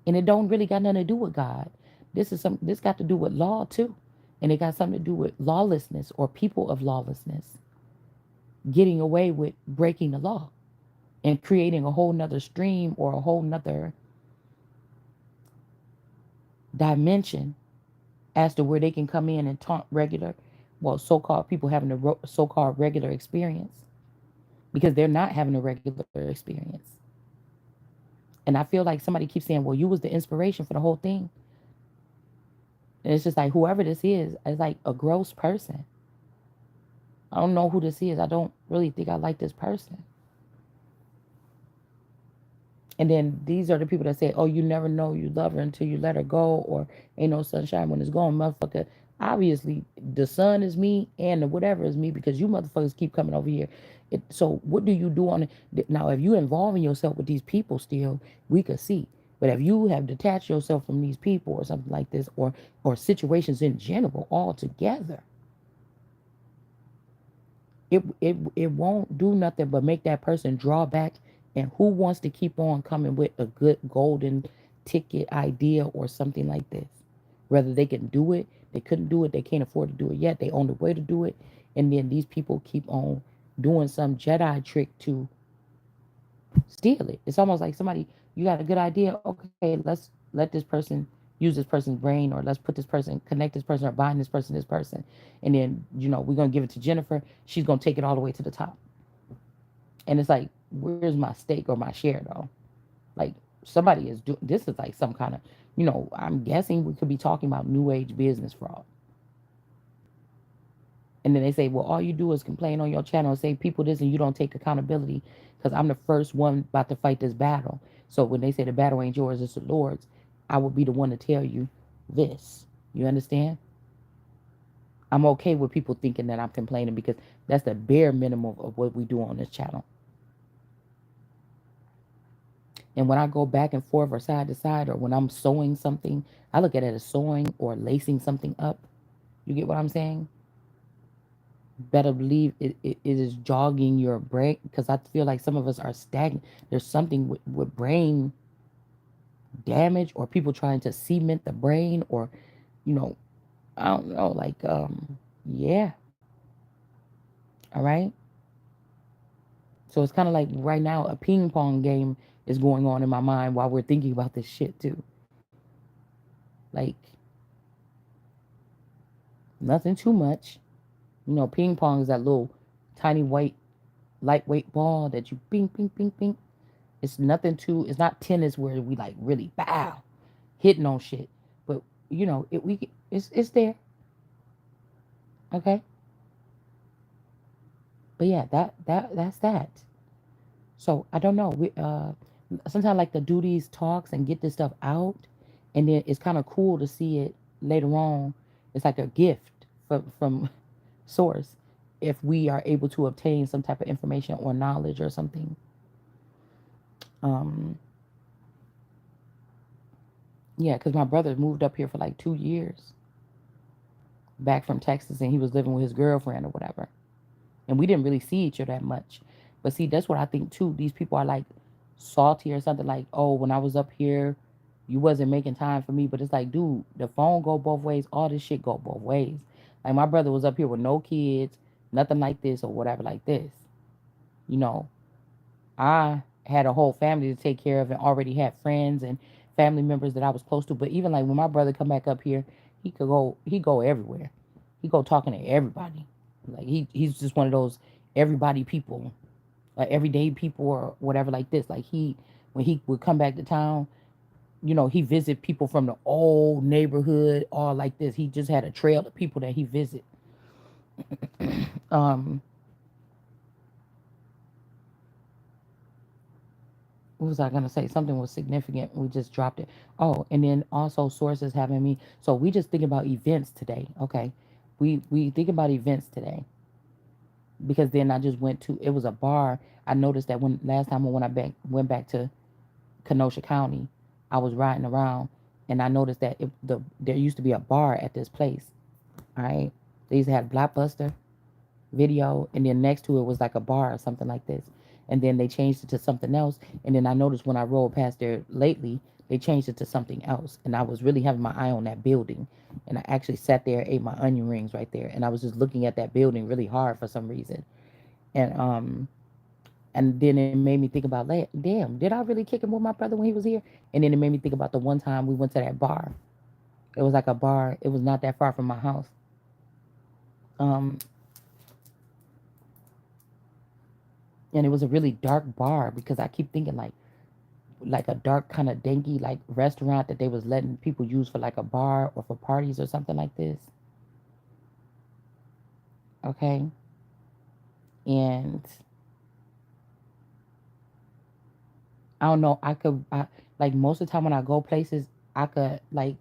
And it don't really got nothing to do with God. This got to do with law too. And it got something to do with lawlessness or people of lawlessness getting away with breaking the law and creating a whole nother stream or a whole nother dimension as to where they can come in and taunt so-called people having a so-called regular experience because they're not having a regular experience. And I feel like somebody keeps saying, well, you was the inspiration for the whole thing. And it's just like whoever this is like a gross person. I don't know who this is. I don't really think I like this person. And then these are the people that say, oh, you never know you love her until you let her go, or ain't no sunshine when it's gone, motherfucker. Obviously, the sun is me and the whatever is me because you motherfuckers keep coming over here. So what do you do on it? Now, if you involving yourself with these people still, we could see. But if you have detached yourself from these people or something like this, or situations in general altogether, it won't do nothing but make that person draw back. And who wants to keep on coming with a good golden ticket idea or something like this? Whether they can do it, they couldn't do it, they can't afford to do it yet, they on the way to do it, and then these people keep on doing some Jedi trick to steal it. It's almost like somebody, you got a good idea, okay, let's let this person use this person's brain, or let's put this person, connect this person, or bind this person, and then we're gonna give it to Jennifer. She's gonna take it all the way to the top, and it's like, where's my stake or my share though? Like somebody is doing this is like some kind of, I'm guessing we could be talking about new age business fraud. And then they say, well, all you do is complain on your channel and say people this and you don't take accountability because I'm the first one about to fight this battle. So when they say the battle ain't yours, it's the Lord's, I will be the one to tell you this. You understand? I'm okay with people thinking that I'm complaining because that's the bare minimum of what we do on this channel. And when I go back and forth or side to side, or when I'm sewing something, I look at it as sewing or lacing something up. You get what I'm saying? Better believe it is jogging your brain, because I feel like some of us are stagnant. There's something with brain damage, or people trying to cement the brain, or you know I don't know, like yeah. All right. So it's kind of like right now a ping pong game is going on in my mind while we're thinking about this shit too. Like nothing too much. Ping pong is that little tiny white lightweight ball that you ping ping ping ping. It's nothing too. It's not tennis where we like really bow hitting on shit. But it's there. Okay. But yeah, that's that. So I don't know. We sometimes like to do these talks and get this stuff out, and then it's kind of cool to see it later on. It's like a gift from source. if we are able to obtain some type of information or knowledge or something. Um, yeah, because my brother moved up here for like 2 years back from Texas, and he was living with his girlfriend or whatever. And we didn't really see each other that much. But see, that's what I think too. These people are like salty or something like, oh, when I was up here, you wasn't making time for me. But it's like, dude, the phone go both ways. All this shit go both ways. Like my brother was up here with no kids, nothing like this or whatever like this. You know, I had a whole family to take care of and already had friends and family members that I was close to. But even like when my brother come back up here, he go everywhere. He go talking to everybody. Like he's just one of those everybody people, everyday people or whatever like this. Like he when he would come back to town, he visit people from the old neighborhood all like this. He just had a trail of people that he visit. Um, what was I gonna say? Something was significant. We just dropped it. Oh, and then also sources having me. So we just think about events today. Okay, we think about events today because then I just went to. It was a bar. I noticed that when last time when I went back to Kenosha County, I was riding around and I noticed that there used to be a bar at this place. All right, they used to have Blockbuster video, and then next to it was like a bar or something like this. And then they changed it to something else. And then I noticed when I rolled past there lately, they changed it to something else. And I was really having my eye on that building. And I actually sat there, ate my onion rings right there, and I was just looking at that building really hard for some reason. And then it made me think about, like, damn, did I really kick it with my brother when he was here? And then it made me think about the one time we went to that bar. It was like a bar. It was not that far from my house. Um, and it was a really dark bar because I keep thinking like a dark kind of dinky like restaurant that they was letting people use for like a bar or for parties or something like this. Okay. And I don't know, like most of the time when I go places, I could like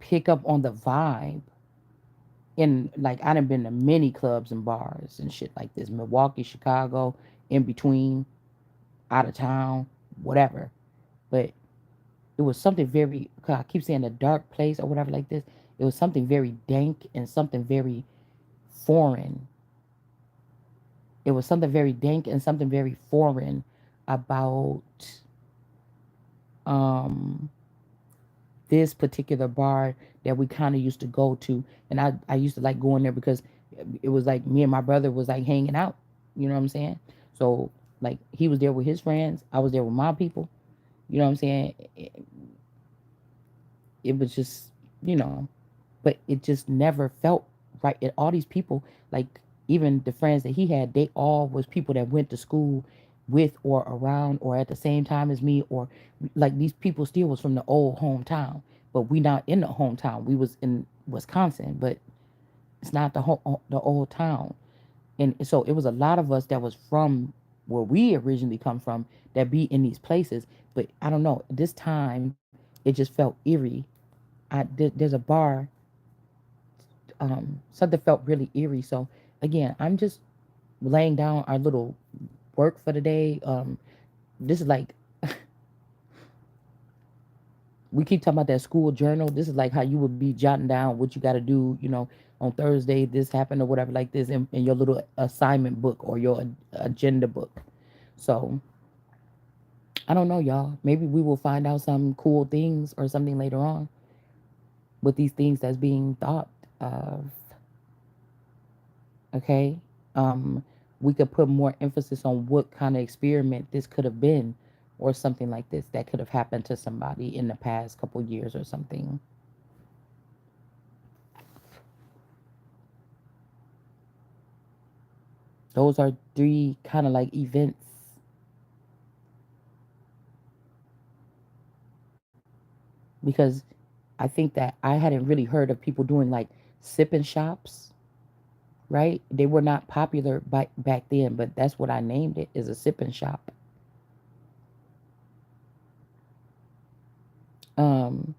pick up on the vibe. And like I done been to many clubs and bars and shit like this. Milwaukee, Chicago, in between, out of town, whatever. But it was something very, 'cause I keep saying a dark place or whatever like this. It was something very dank and something very foreign. It was something very dank and something very foreign about um this particular bar that we kind of used to go to. And I used to like going there because it was like me and my brother was like hanging out. You know what I'm saying? So like he was there with his friends, I was there with my people. You know what I'm saying? It was just, you know, but it just never felt right. And all these people, like even the friends that he had, they all was people that went to school with or around or at the same time as me, or like these people still was from the old hometown, but we not in the hometown. We was in Wisconsin, but it's not the old town. And so it was a lot of us that was from where we originally come from that be in these places. But I don't know. This time, it just felt eerie. There's a bar, something felt really eerie. So again, I'm just laying down our little work for the day. This is like we keep talking about that school journal. This is like how you would be jotting down what you got to do. On Thursday this happened or whatever like this in your little assignment book or your agenda book. So I don't know, y'all. Maybe we will find out some cool things or something later on with these things that's being thought of. Okay. um we could put more emphasis on what kind of experiment this could have been or something like this that could have happened to somebody in the past couple years or something. Those are three kind of like events because I think that I hadn't really heard of people doing like sipping shops, right? They were not popular back then, but that's what I named it, is a sipping shop. um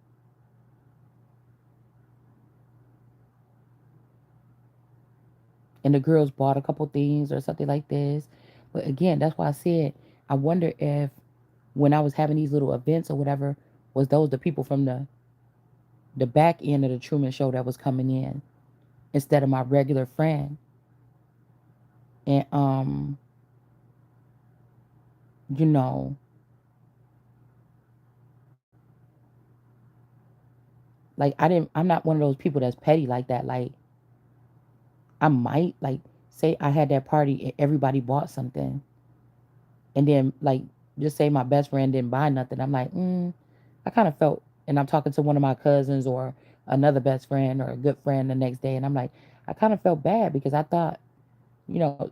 and the girls bought a couple things or something like this. But again, that's why I said I wonder if when I was having these little events or whatever, was those the people from the back end of the Truman Show that was coming in instead of my regular friend. And you know, like I'm not one of those people that's petty like that. Like I might like say I had that party and everybody bought something, and then like just say my best friend didn't buy nothing. I'm like, I kind of felt, and I'm talking to one of my cousins or another best friend or a good friend the next day, and I'm like, I kind of felt bad because I thought, you know,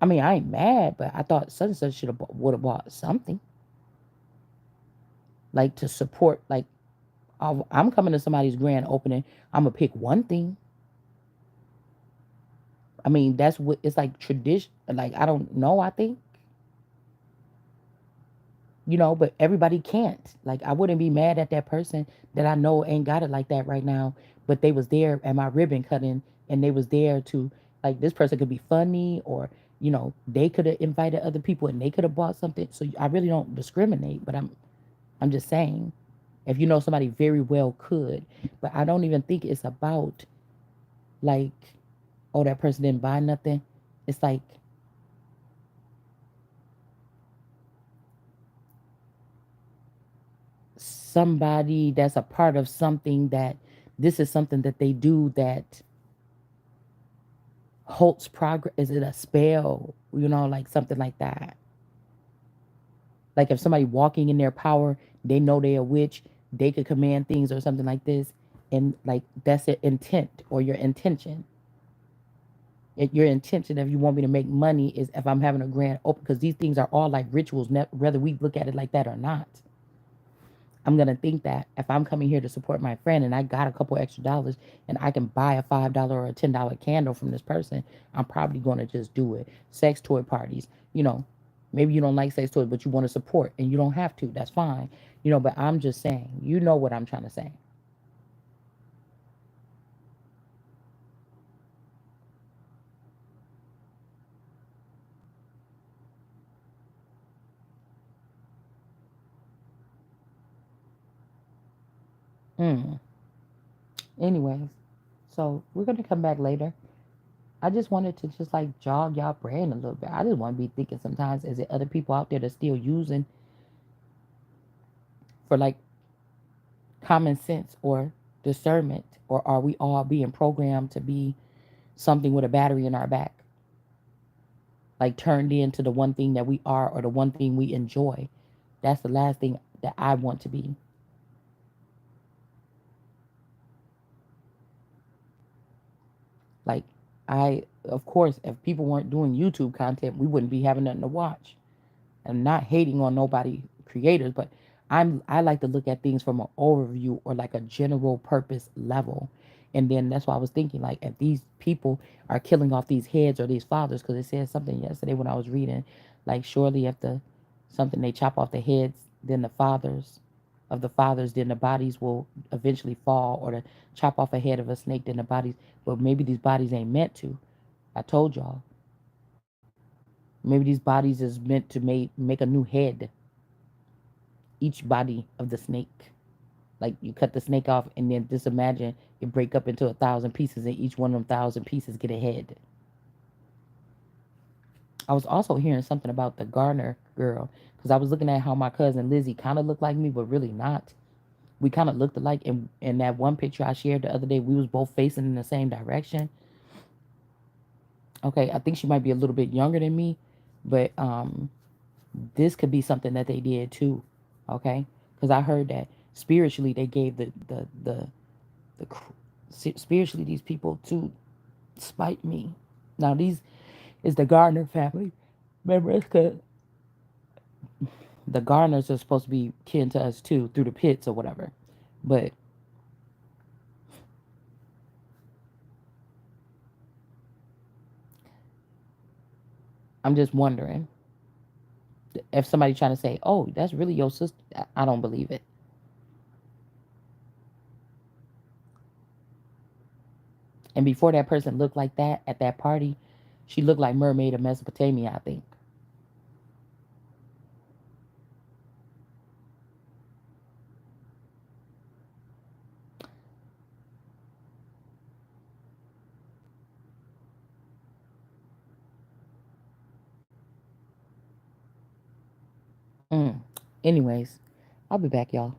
I mean, I ain't mad, but I thought such and such should have would have bought something like to support. Like I'm coming to somebody's grand opening, I'm gonna pick one thing. I mean, that's what it's like tradition. Like I don't know. I think but everybody can't. Like I wouldn't be mad at that person that I know ain't got it like that right now, but they was there at my ribbon cutting and they was there to like this person could be funny or they could have invited other people and they could have bought something. So I really don't discriminate, but I'm just saying if somebody very well could, but I don't even think it's about like oh that person didn't buy nothing. It's like somebody that's a part of something that this is something that they do that halts progress. Is it a spell? Like something like that. Like if somebody walking in their power, they know they're a witch, they could command things or something like this. And like that's their intent or your intention. Your intention if you want me to make money is if I'm having a grand open because these things are all like rituals, whether we look at it like that or not. I'm gonna think that if I'm coming here to support my friend and I got a couple extra dollars and I can buy a $5 or a $10 candle from this person, I'm probably gonna just do it. Sex toy parties, maybe you don't like sex toys, but you want to support and you don't have to. That's fine, But I'm just saying, what I'm trying to say. Mm. Anyways, so we're gonna come back later. I just wanted to just like jog y'all brain a little bit. I just want to be thinking sometimes, is it other people out there that's still using for like common sense or discernment, or are we all being programmed to be something with a battery in our back, like turned into the one thing that we are or the one thing we enjoy? That's the last thing that I want to be. Like, of course, if people weren't doing YouTube content, we wouldn't be having nothing to watch. I'm not hating on nobody creators, but I like to look at things from an overview or like a general purpose level. And then that's why I was thinking like if these people are killing off these heads or these fathers, because it said something yesterday when I was reading, like surely if the something they chop off the heads, then the fathers of the fathers, then the bodies will eventually fall, or to chop off a head of a snake, then the bodies, but maybe these bodies ain't meant to. I told y'all. Maybe these bodies is meant to make a new head each body of the snake. Like you cut the snake off and then just imagine it break up into 1,000 pieces and each one of them 1,000 pieces get a head. I was also hearing something about the Garner girl because I was looking at how my cousin Lizzie kind of looked like me, but really not. We kind of looked alike. In that one picture I shared the other day, we was both facing in the same direction. Okay, I think she might be a little bit younger than me, but this could be something that they did too. Okay, because I heard that spiritually they gave spiritually these people to spite me. Now these is the Gardner family members, cause the Gardners are supposed to be kin to us too through the pits or whatever. But I'm just wondering if somebody trying to say, "Oh, that's really your sister," I don't believe it. And before that person looked like that at that party, she looked like Mermaid of Mesopotamia, I think. Mm. Anyways, I'll be back, y'all.